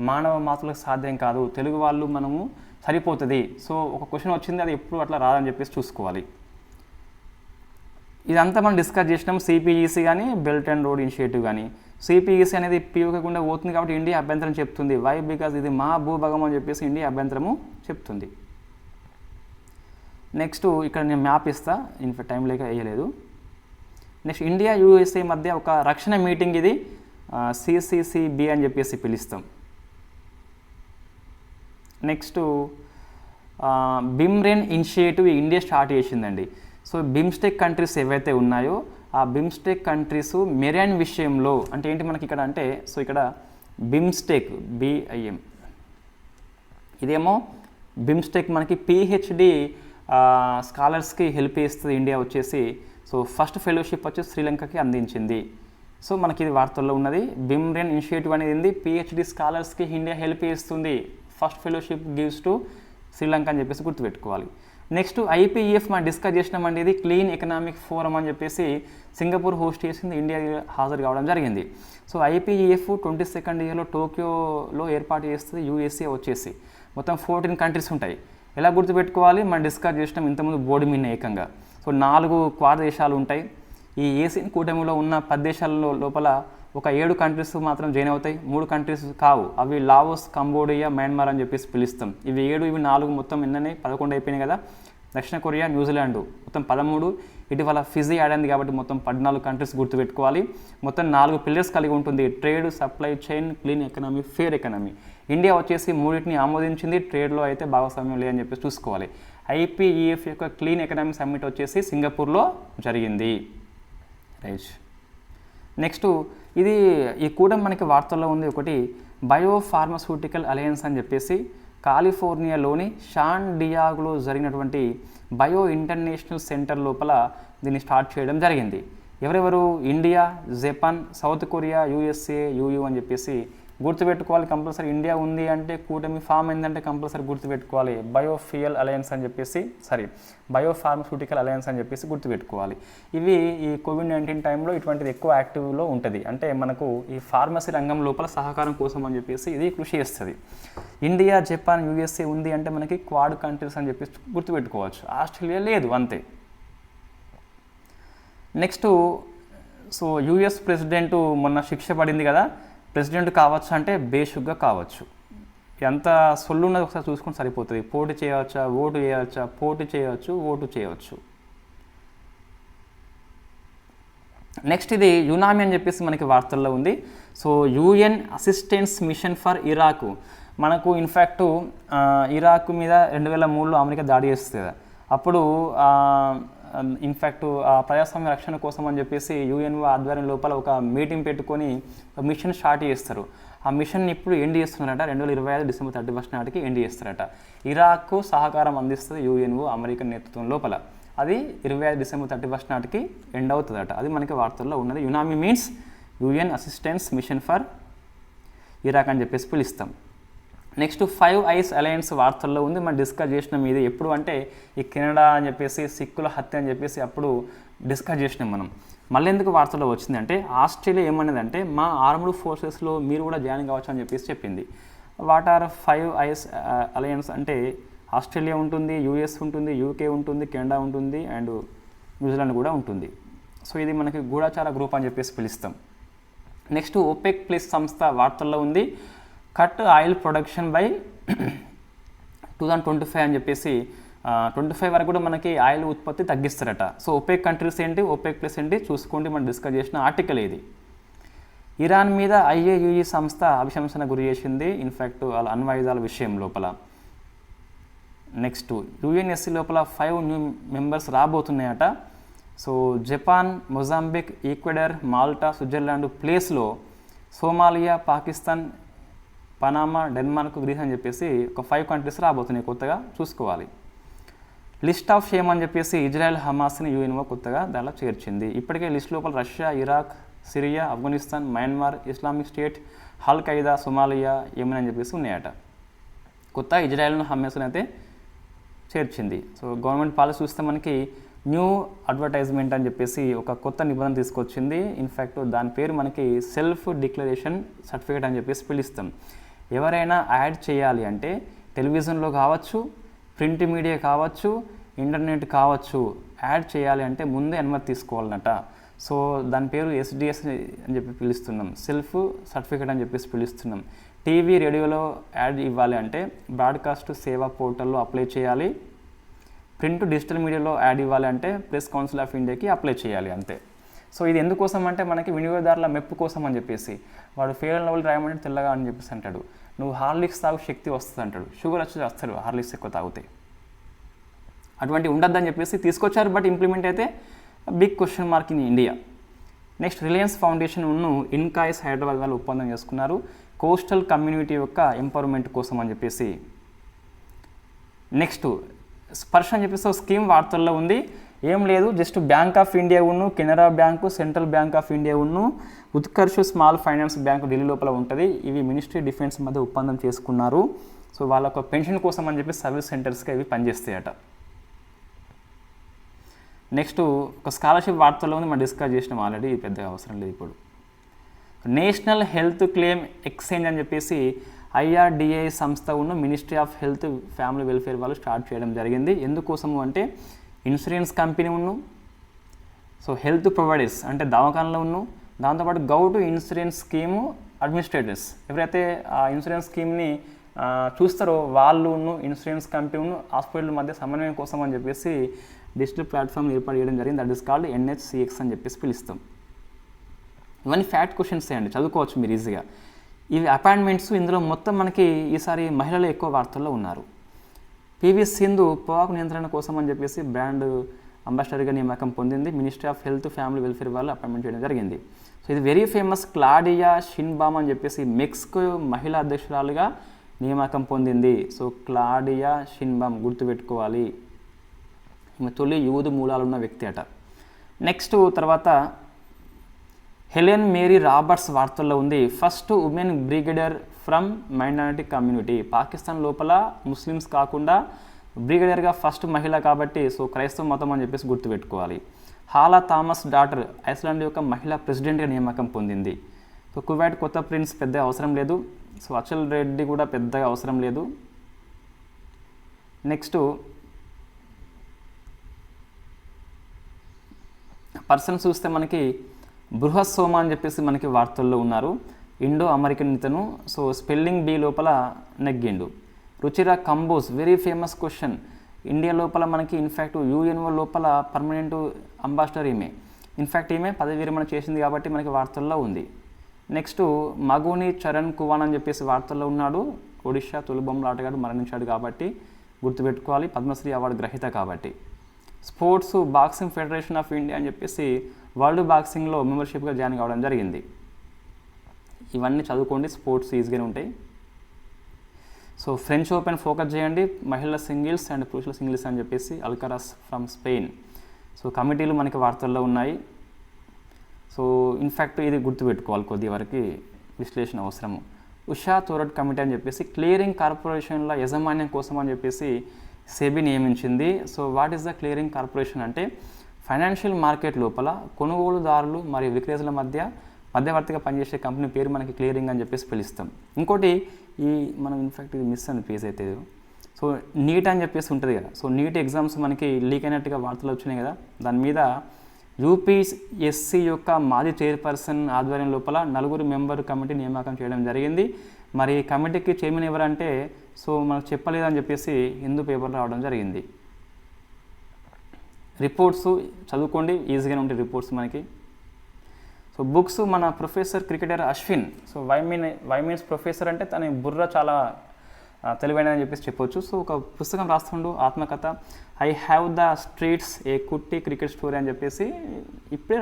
మానవ మాతృలకు సాధ్యం కాదు. తెలుగు వాళ్ళు మనము సరిపోతుంది. సో ఒక క్వశ్చన్ వచ్చింది, అది ఎప్పుడు అట్లా రాదని చెప్పేసి చూసుకోవాలి. ఇదంతా మనం డిస్కస్ చేసినాం. సిపిఈసి కానీ బెల్ట్ అండ్ రోడ్ ఇనిషియేటివ్ కానీ. సిపిఈసి అనేది పీఓకే గుండా పోతుంది కాబట్టి ఇండియా అభ్యంతరం చెప్తుంది. వై? బికాజ్ ఇది మా భూభాగం అని చెప్పేసి ఇండియా అభ్యంతరము చెప్తుంది. నెక్స్ట్ ఇక్కడ నేను మ్యాప్ ఇస్తా, ఇన్ఫాక్ట్ టైం లేక వేయలేదు. నెక్స్ట్ ఇండియా యూఎస్ఏ మధ్య ఒక రక్షణ మీటింగ్, ఇది సిసిసిబి అని చెప్పేసి పిలుస్తాం. నెక్స్ట్ బిమ్రెన్ ఇనిషియేటివ్ ఇండియా స్టార్ట్ చేసిందండి. సో బిమ్స్టెక్ కంట్రీస్ ఏవైతే ఉన్నాయో ఆ బిమ్స్టెక్ కంట్రీస్ మెరైన్ విషయంలో అంటే ఏంటి మనకి ఇక్కడ అంటే, సో ఇక్కడ బిమ్స్టెక్ బిఐఎం, ఇదేమో బిమ్స్టెక్ మనకి పిహెచ్డి స్కాలర్స్కి హెల్ప్ చేస్తుంది ఇండియా వచ్చేసి. సో ఫస్ట్ ఫెలోషిప్ వచ్చేసి శ్రీలంకకి అందించింది. సో మనకి ఇది వార్తల్లో ఉన్నది. బిమ్రెన్ ఇనిషియేటివ్ అనేది ఉంది, పిహెచ్డి స్కాలర్స్కి ఇండియా హెల్ప్ చేస్తుంది. First fellowship gives to Sri Lanka అని చెప్పేసి గుర్తుపెట్టుకోవాలి. నెక్స్ట్ ఐపీఈఎఫ్ మనం డిస్కస్ చేసినామండి, ఇది క్లీన్ ఎకనామిక్ ఫోరం అని చెప్పేసి సింగపూర్ హోస్ట్ చేసింది, ఇండియా హాజరు కావడం జరిగింది. సో ఐపీఈఎఫ్ 22nd ఇయర్లో టోక్యోలో ఏర్పాటు చేస్తుంది యూఎస్ఏ వచ్చేసి. మొత్తం 14 కంట్రీస్ ఉంటాయి. ఎలా గుర్తుపెట్టుకోవాలి, మనం డిస్కస్ చేసినాం ఇంతకుముందు బోర్డు మీద ఏకంగా. సో 4 క్వాడ్ దేశాలు ఉంటాయి. ఈ ఏసియన్ కూటమిలో ఉన్న 10 దేశాల లోపల ఒక 7 కంట్రీస్ మాత్రం జాయిన్ అవుతాయి, 3 కంట్రీస్ కావు. అవి లావోస్, కంబోడియా, మయన్మార్ అని చెప్పేసి పిలుస్తాం. ఇవి 7, ఇవి 4, మొత్తం ఎన్ననే 11 అయిపోయినాయి కదా. దక్షిణ కొరియా, న్యూజిలాండ్ మొత్తం 13. ఇటీవల ఫిజీ ఆడింది కాబట్టి మొత్తం 14 కంట్రీస్ గుర్తుపెట్టుకోవాలి. మొత్తం 4 పిల్లర్స్ కలిగి ఉంటుంది: trade, supply chain, clean economy, fair economy. India వచ్చేసి 3టిని ఆమోదించింది, ట్రేడ్లో అయితే భాగస్వామ్యం లేదని చెప్పేసి చూసుకోవాలి. ఐపీఈఎఫ్ యొక్క క్లీన్ ఎకనామీ సమ్మిట్ వచ్చేసి సింగపూర్లో జరిగింది. రైట్. నెక్స్ట్ ఇది ఈ కూటమి మనకి వార్తల్లో ఉంది. ఒకటి బయోఫార్మస్యూటికల్ అలయన్స్ అని చెప్పేసి కాలిఫోర్నియాలోని శాన్ డియాగోలో జరిగినటువంటి బయో ఇంటర్నేషనల్ సెంటర్ లోపల దీన్ని స్టార్ట్ చేయడం జరిగింది. ఎవరెవరు? India, Japan, South Korea, USA, EU అని చెప్పేసి గుర్తుపెట్టుకోవాలి. కంపల్సరీ ఇండియా ఉంది అంటే కూటమి ఫామ్ ఏంటంటే కంపల్సరీ గుర్తుపెట్టుకోవాలి. బయోఫ్యూయల్ అలయన్స్ అని చెప్పేసి బయోఫార్మస్యూటికల్ అలయన్స్ అని చెప్పేసి గుర్తుపెట్టుకోవాలి. ఇవి ఈ కోవిడ్-19 టైంలో ఇటువంటిది ఎక్కువ యాక్టివ్లో ఉంటుంది. అంటే మనకు ఈ ఫార్మసీ రంగం లోపల సహకారం కోసం అని చెప్పేసి ఇది కృషి చేస్తుంది. ఇండియా, జపాన్, యూఎస్ఏ ఉంది అంటే మనకి క్వాడ్ కంట్రీస్ అని చెప్పేసి గుర్తుపెట్టుకోవచ్చు. ఆస్ట్రేలియా లేదు, అంతే. నెక్స్ట్ సో యూఎస్ ప్రెసిడెంట్ మొన్న శిక్ష పడింది కదా, ప్రెసిడెంట్ కావచ్చు అంటే బేషుగ్గా కావచ్చు. ఎంత సొల్లున్నది ఒకసారి చూసుకొని సరిపోతుంది. పోటీ చేయవచ్చా, ఓటు చేయవచ్చా, పోటీ చేయవచ్చు, ఓటు చేయవచ్చు. నెక్స్ట్ ఇది యునామీ అని చెప్పేసి మనకి వార్తల్లో ఉంది. So UN assistance mission for Iraq. మనకు ఇన్ఫ్యాక్ట్ ఇరాక్ మీద 2003లో అమెరికా దాడి చేస్తుంది కదా, అప్పుడు ఇన్ఫ్యాక్ట్ ప్రజాస్వామ్య రక్షణ కోసం అని చెప్పేసి యుఎన్ఓ ఆధ్వర్యం లోపల ఒక మీటింగ్ పెట్టుకొని మిషన్ స్టార్ట్ చేస్తారు. ఆ మిషన్ ఇప్పుడు ఎండ్ చేస్తున్నారట, 2025 డిసెంబర్ 31 నాటికి ఎండ్ చేస్తారట. ఇరాక్కు సహకారం అందిస్తుంది యుఎన్ఓ అమెరికన్ నేతృత్వం లోపల. అది 25 డిసెంబర్ 31 నాటికి ఎండ్ అవుతుందట. అది మనకి వార్తల్లో ఉన్నది. UNAMI means UN assistance mission for Iraq అని చెప్పేసి పిలుస్తాం. నెక్స్ట్ 5 ఐస్ అలయన్స్ వార్తల్లో ఉంది. మనం డిస్కస్ చేసినాం. ఇది ఎప్పుడు అంటే ఈ కెనడా అని చెప్పేసి సిక్కుల హత్య అని చెప్పేసి అప్పుడు డిస్కస్ చేసినాం మనం. మళ్ళీ ఎందుకు వార్తల్లో వచ్చిందంటే ఆస్ట్రేలియా ఏమన్నదంటే మా ఆర్మ్డ్ ఫోర్సెస్లో మీరు కూడా జాయిన్ కావచ్చు అని చెప్పేసి చెప్పింది. వాట్ ఆర్ 5 ఐస్ అలయన్స్ అంటే ఆస్ట్రేలియా ఉంటుంది, యూఎస్ ఉంటుంది, యూకే ఉంటుంది, కెనడా ఉంటుంది అండ్ న్యూజిలాండ్ కూడా ఉంటుంది. సో ఇది మనకి గూఢచార గ్రూప్ అని చెప్పేసి పిలుస్తాం. నెక్స్ట్ ఓపెక్ ప్లస్ సంస్థ వార్తల్లో ఉంది. కట్ ఆయిల్ ప్రొడక్షన్ బై 2025 అని చెప్పేసి 25 వరకు కూడా మనకి ఆయిల్ ఉత్పత్తి తగ్గిస్తారట. సో ఓపెక్ కంట్రీస్ ఏంటి, ఓపెక్ ప్లస్ ఏంటి చూసుకోండి. మనం డిస్కస్ చేసిన ఆర్టికల్ ఇది. ఇరాన్ మీద IAEA సంస్థ అభిశంసన గురి చేసింది. ఇన్ఫ్యాక్ట్ వాళ్ళ అణ్వాయుధాల విషయం లోపల. నెక్స్ట్ UNSC లోపల 5 న్యూ మెంబర్స్ రాబోతున్నాయట. So Japan, Mozambique, Ecuador, Malta, Switzerland ప్లేస్లో Somalia, Pakistan, Panama, Denmark, Greece అని చెప్పేసి ఒక 5 కంట్రీస్ రాబోతున్నాయి కొత్తగా చూసుకోవాలి. లిస్ట్ ఆఫ్ షేమ్ అని చెప్పేసి ఇజ్రాయెల్, హమాస్ని UNO కొత్తగా దానిలో చేర్చింది. ఇప్పటికే లిస్ట్ లోపల Russia, Iraq, Syria, Afghanistan, Myanmar, Islamic State, al Qaeda, Somalia, Yemen అని చెప్పేసి ఉన్నాయట. కొత్త ఇజ్రాయెల్ను, హమాస్ని అయితే చేర్చింది. సో గవర్నమెంట్ పాలసీ చూస్తే మనకి న్యూ అడ్వర్టైజ్మెంట్ అని చెప్పేసి ఒక కొత్త నిబంధన తీసుకొచ్చింది. ఇన్ఫ్యాక్ట్ దాని పేరు మనకి సెల్ఫ్ డిక్లరేషన్ సర్టిఫికేట్ అని చెప్పేసి పిలుస్తాం. ఎవరైనా యాడ్ చేయాలి అంటే టెలివిజన్లో కావచ్చు, ప్రింట్ మీడియా కావచ్చు, ఇంటర్నెట్ కావచ్చు, యాడ్ చేయాలి అంటే ముందే అనుమతి తీసుకోవాలన్నట. సో దాని పేరు SDS అని చెప్పి పిలుస్తున్నాం. సెల్ఫ్ సర్టిఫికేట్ అని చెప్పేసి పిలుస్తున్నాం. టీవీ, రేడియోలో యాడ్ ఇవ్వాలి అంటే బ్రాడ్కాస్ట్ సేవా పోర్టల్లో అప్లై చేయాలి. ప్రింట్, డిజిటల్ మీడియాలో యాడ్ ఇవ్వాలి అంటే ప్రెస్ కౌన్సిల్ ఆఫ్ ఇండియాకి అప్లై చేయాలి అంతే. సో ఇది ఎందుకోసం అంటే మనకి వినియోగదారుల మెప్పు కోసం అని చెప్పేసి. వాడు ఫెయిర్ అండ్ లవ్లీ రాయమంటే తెల్లగా అని చెప్పేసి అంటాడు. నువ్వు హార్లిక్స్ తాగు శక్తి వస్తుంది అంటాడు. షుగర్ వచ్చి వస్తాడు హార్లిక్స్ ఎక్కువ తాగితే. అటువంటి ఉండద్దని చెప్పేసి తీసుకొచ్చారు. బట్ ఇంప్లిమెంట్ అయితే big question mark in India. Next Reliance foundation INCOIS Hyderabad వాళ్ళు ఒప్పందం చేసుకున్నారు కోస్టల్ కమ్యూనిటీ యొక్క ఎంపవర్మెంట్ కోసం అని చెప్పేసి. నెక్స్ట్ స్పర్శ అని చెప్పేసి స్కీమ్ వార్తల్లో ఉంది. ఏం లేదు, just bank of India Canara bank, central bank of India Utkarsh small finance bank Delhi లోపల ఉంటుంది. ఇవి మినిస్ట్రీ డిఫెన్స్ మధ్య ఒప్పందం చేసుకున్నారు. సో వాళ్ళ పెన్షన్ కోసం అని చెప్పి సర్వీస్ సెంటర్స్గా ఇవి పనిచేస్తాయట. నెక్స్ట్ ఒక స్కాలర్షిప్ వార్తల్లో ఉంది, మనం డిస్కస్ చేసినాం ఆల్రెడీ, పెద్దగా అవసరం లేదు ఇప్పుడు. నేషనల్ హెల్త్ క్లెయిమ్ ఎక్స్చేంజ్ అని చెప్పేసి IRDA సంస్థ ministry of health family welfare వాళ్ళు స్టార్ట్ చేయడం జరిగింది. ఎందుకోసము అంటే insurance company so health providers అంటే దవాఖానలో దాంతోపాటు గౌటు ఇన్సూరెన్స్ స్కీము అడ్మినిస్ట్రేటర్స్ ఎవరైతే ఆ ఇన్సూరెన్స్ స్కీమ్ని చూస్తారో వాళ్ళు ఇన్సూరెన్స్ కంపెనీ హాస్పిటల్ మధ్య సమన్వయం కోసం అని చెప్పేసి డిజిటల్ ప్లాట్ఫామ్ ఏర్పాటు చేయడం జరిగింది. దట్ ఈస్ కాల్డ్ NHCX అని చెప్పేసి పిలుస్తాం. ఇవన్నీ ఫ్యాక్ట్ క్వశ్చన్స్ అండి, చదువుకోవచ్చు మీరు ఈజీగా. ఇవి అపాయింట్మెంట్స్. ఇందులో మొత్తం మనకి ఈసారి మహిళలు ఎక్కువ వార్తల్లో ఉన్నారు. PV సింధు పొగాకు నియంత్రణ కోసం అని చెప్పేసి బ్రాండ్ అంబాసిడర్గా నియామకం పొందింది. Ministry of health family welfare వాళ్ళు అపాయింట్మెంట్ చేయడం జరిగింది. సో ఇది వెరీ ఫేమస్ క్లాడియా షిన్బామ్ అని చెప్పేసి మెక్సికో మహిళా అధ్యక్షురాలుగా నియామకం పొందింది. సో క్లాడియా షిన్బామ్ గుర్తుపెట్టుకోవాలి. ఈమె తొలి యూదు మూలాలున్న వ్యక్తి అట. నెక్స్ట్ తర్వాత హెలెన్ మేరీ రాబర్ట్స్ వార్తల్లో ఉంది. First women brigadier from minority community. Pakistan లోపల ముస్లిమ్స్ కాకుండా బ్రిగేడియర్గా ఫస్ట్ మహిళ కాబట్టి సో క్రైస్తవ మతం అని చెప్పేసి గుర్తుపెట్టుకోవాలి. హాలా థామస్ డాటర్ ఐస్లాండ్ యొక్క మహిళా ప్రెసిడెంట్గా నియామకం పొందింది. సో కువైట్ కొత్త ప్రిన్స్ పెద్దగా అవసరం లేదు. సో అచల్ రెడ్డి కూడా పెద్దగా అవసరం లేదు. నెక్స్ట్ పర్సన్ చూస్తే మనకి బృహత్ సోమ అని చెప్పేసి మనకి వార్తల్లో ఉన్నారు. ఇండో అమెరికన్ ఇతను. సో స్పెల్లింగ్ బీ లోపల నెగ్గిండు. Ruchira Kamboj very famous question. India లోపల మనకి ఇన్ఫ్యాక్ట్ UNO లోపల పర్మనెంట్ అంబాసిడర్ ఈమె. ఇన్ఫ్యాక్ట్ ఈమె పదవి విరమణ చేసింది కాబట్టి మనకి వార్తల్లో ఉంది. నెక్స్ట్ మగుని చరణ్ కువాన్ అని చెప్పేసి వార్తల్లో ఉన్నాడు. ఒడిషా తొలిబొమ్మల ఆటగాడు మరణించాడు కాబట్టి గుర్తుపెట్టుకోవాలి. పద్మశ్రీ అవార్డు గ్రహీత కాబట్టి. Sports boxing federation of India అని చెప్పేసి వరల్డ్ బాక్సింగ్లో మెంబర్షిప్గా జాయిన్ కావడం జరిగింది. ఇవన్నీ చదువుకోండి, స్పోర్ట్స్ ఈజీగానే ఉంటాయి. సో ఫ్రెంచ్ ఓపెన్ ఫోకస్ చేయండి. మహిళల సింగిల్స్ అండ్ పురుషుల సింగిల్స్ అని చెప్పేసి అల్కరాస్ ఫ్రమ్ స్పెయిన్. సో కమిటీలు మనకి వార్తల్లో ఉన్నాయి. సో ఇన్ఫ్యాక్ట్ ఇది గుర్తుపెట్టుకోవాలి, కొద్ది వరకు విశ్లేషణ అవసరము. ఉషా తోరట్ కమిటీ అని చెప్పేసి క్లియరింగ్ కార్పొరేషన్ల యాజమాన్యం కోసం అని చెప్పేసి సెబీ నియమించింది. So what is the clearing corporation అంటే ఫైనాన్షియల్ మార్కెట్ లోపల కొనుగోలుదారులు మరియు విక్రేతల మధ్యవర్తిగా పనిచేసే కంపెనీ పేరు మనకి క్లియరింగ్ అని చెప్పేసి పిలుస్తాం. ఇంకోటి మనం ఇన్ఫ్యాక్ట్ ఇది మిస్ అని పేజ్ అయితే, సో నీట్ అని చెప్పేసి ఉంటుంది కదా. సో నీట్ ఎగ్జామ్స్ మనకి లీక్ అయినట్టుగా వార్తలు వచ్చినాయి కదా, దాని మీద యూపీఎస్సీ యొక్క మాజీ చైర్పర్సన్ ఆధ్వర్యం లోపల 4 మెంబర్ కమిటీ నియామకం చేయడం జరిగింది. మరి కమిటీకి చైర్మన్ ఎవరంటే సో మనకు చెప్పలేదని చెప్పేసి హిందూ పేపర్లో రావడం జరిగింది. రిపోర్ట్స్ చదువుకోండి, ఈజీగానే ఉంటాయి రిపోర్ట్స్ మనకి. సో బుక్స్ మన professor cricketer Ashwin. So why means professor అంటే తన బుర్ర చాలా తెలివైనదని చెప్పేసి చెప్పొచ్చు. సో ఒక పుస్తకం రాస్తుండు, ఆత్మకథ, ఐ హ్యావ్ ద స్ట్రీట్స్ ఏ కుట్టి క్రికెట్ స్టోరీ అని చెప్పేసి. ఇప్పుడే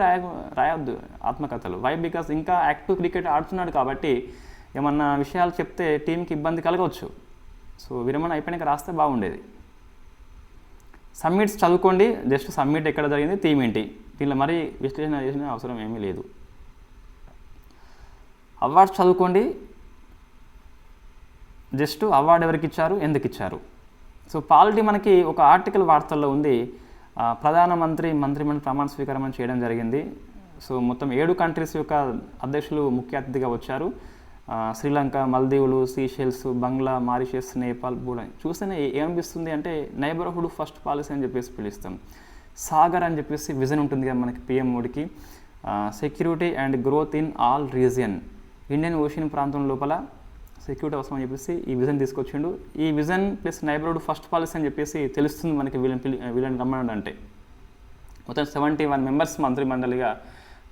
రాయొద్దు ఆత్మకథలు. వై? బికాస్ ఇంకా యాక్టివ్ క్రికెట్ ఆడుతున్నాడు కాబట్టి ఏమన్నా విషయాలు చెప్తే టీంకి ఇబ్బంది కలగవచ్చు. సో విరమణ అయిపోయినాక రాస్తే బాగుండేది. సమ్మిట్స్ చదువుకోండి, జస్ట్ సమ్మిట్ ఎక్కడ జరిగింది, థీమ్ ఏంటి, దీనిలో మరీ విశ్లేషణ చేసిన అవసరం ఏమీ లేదు. అవార్డ్స్ చదువుకోండి, జస్ట్ అవార్డు ఎవరికి ఇచ్చారు, ఎందుకు ఇచ్చారు. సో పాలిటీ మనకి ఒక ఆర్టికల్ వార్తల్లో ఉంది, ప్రధానమంత్రి మంత్రిమండలి ప్రమాణ స్వీకారం చేయడం జరిగింది. సో మొత్తం 7 కంట్రీస్ యొక్క అధ్యక్షులు ముఖ్య అతిథిగా వచ్చారు. శ్రీలంక, మల్దీవులు, సీషెల్స్, బంగ్లా, మారిషస్, నేపాల్, భూటాన్. చూస్తేనే ఏమనిపిస్తుంది అంటే నైబర్హుడ్ ఫస్ట్ పాలసీ అని చెప్పేసి పిలుస్తాం. సాగర్ అని చెప్పేసి విజన్ ఉంటుంది కదా మనకి పిఎం మోడీకి, security and growth in all region. Indian ocean ప్రాంతం లోపల సెక్యూరిటీ అవసరం అని చెప్పేసి ఈ విజన్ తీసుకొచ్చిండు. ఈ vision plus neighbourhood first policy అని చెప్పేసి తెలుస్తుంది మనకి వీళ్ళని రమ్మడం అంటే. మొత్తం 71 మెంబర్స్ మంత్రిమండలిగా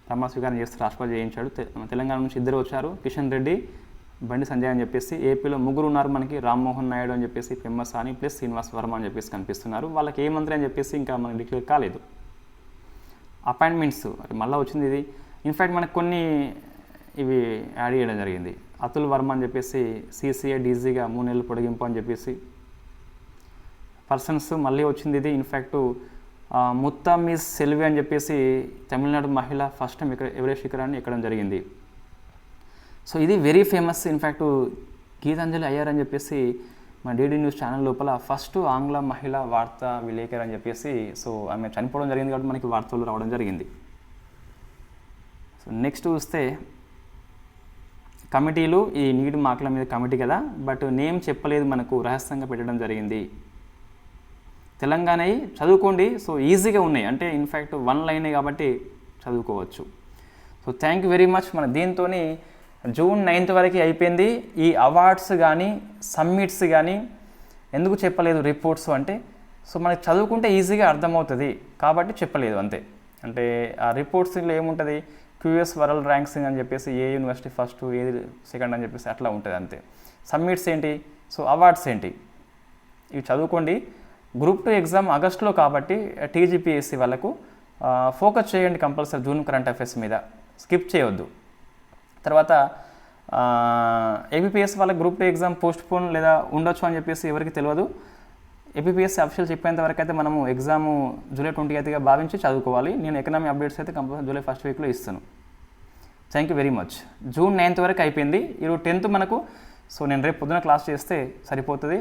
ప్రమాణ స్వీకారం చేస్తూ రాష్ట్రపతి చేయించాడు. తెలంగాణ నుంచి 2 వచ్చారు, కిషన్ రెడ్డి, బండి సంజయ్ అని చెప్పేసి. ఏపీలో 3 ఉన్నారు మనకి, రామ్మోహన్ నాయుడు అని చెప్పేసి, పెమ్మసాని ప్లస్ శ్రీనివాస్ వర్మ అని చెప్పేసి కనిపిస్తున్నారు. వాళ్ళకి ఏ మంత్రి అని చెప్పేసి ఇంకా మనకి డిక్లేర్ కాలేదు. అపాయింట్మెంట్స్ మళ్ళీ వచ్చింది ఇది. ఇన్ఫ్యాక్ట్ మనకు కొన్ని ఇవి యాడ్ చేయడం జరిగింది. అతుల్ వర్మ అని చెప్పేసి సిసిఏ డీజీగా 3 నెలలు పొడిగింపు అని చెప్పేసి. పర్సన్స్ మళ్ళీ వచ్చింది ఇది. ఇన్ఫ్యాక్ట్ ముత్తమిస్ సెల్వి అని చెప్పేసి తమిళనాడు మహిళ ఫస్ట్ టైం ఎవరెస్ట్ శిఖరాన్ని ఎక్కడం జరిగింది. సో ఇది వెరీ ఫేమస్. ఇన్ఫ్యాక్ట్ గీతాంజలి అయ్యారు అని చెప్పేసి మన డీడీ న్యూస్ ఛానల్ లోపల ఫస్ట్ ఆంగ్ల మహిళ వార్తా విలేకరు అని చెప్పేసి. సో ఆమె చనిపోవడం జరిగింది కాబట్టి మనకి వార్తలు రావడం జరిగింది. సో నెక్స్ట్ చూస్తే కమిటీలు, ఈ నీటి మార్కుల మీద కమిటీ కదా, బట్ నేమ్ చెప్పలేదు, మనకు రహస్యంగా పెట్టడం జరిగింది. తెలంగాణ చదువుకోండి, సో ఈజీగా ఉన్నాయి, అంటే ఇన్ఫ్యాక్ట్ 1 లైనే కాబట్టి చదువుకోవచ్చు. So thank you very much. మన దీంతో జూన్ 9th వరకు అయిపోయింది. ఈ అవార్డ్స్ కానీ సమ్మిట్స్ కానీ ఎందుకు చెప్పలేదు రిపోర్ట్స్ అంటే, సో మనకి చదువుకుంటే ఈజీగా అర్థమవుతుంది కాబట్టి చెప్పలేదు అంతే. అంటే ఆ రిపోర్ట్స్లో ఏముంటుంది, క్యూఎస్ వరల్డ్ ర్యాంక్సింగ్ అని చెప్పేసి ఏ యూనివర్సిటీ ఫస్ట్, ఏది సెకండ్ అని చెప్పేసి అట్లా ఉంటుంది అంతే. సమ్మిట్స్ ఏంటి, సో అవార్డ్స్ ఏంటి, ఇవి చదువుకోండి. గ్రూప్ 2 ఎగ్జామ్ ఆగస్టులో కాబట్టి టీజీపీఎస్సీ వాళ్ళకు ఫోకస్ చేయండి కంపల్సరీ జూన్ కరెంట్ అఫైర్స్ మీద, స్కిప్ చేయొద్దు. తర్వాత ఏబీపీఎస్ వాళ్ళ గ్రూప్ 2 ఎగ్జామ్ పోస్ట్పోన్ లేదా ఉండొచ్చు అని చెప్పేసి ఎవరికి తెలియదు. ఏబీపీఎస్సీ అఫీషియల్ చెప్పేంత వరకు అయితే మనము ఎగ్జామ్ జూలై 28గా భావించి చదువుకోవాలి. నేను ఎకనామీ అప్డేట్స్ అయితే కంపల్సరీ జూలై 1st వీక్లో ఇస్తాను. Thank you very much. June 9th వరకు అయిపోయింది. ఈరోజు 10th మనకు. సో నేను రేపు పొద్దున క్లాస్ చేస్తే సరిపోతుంది.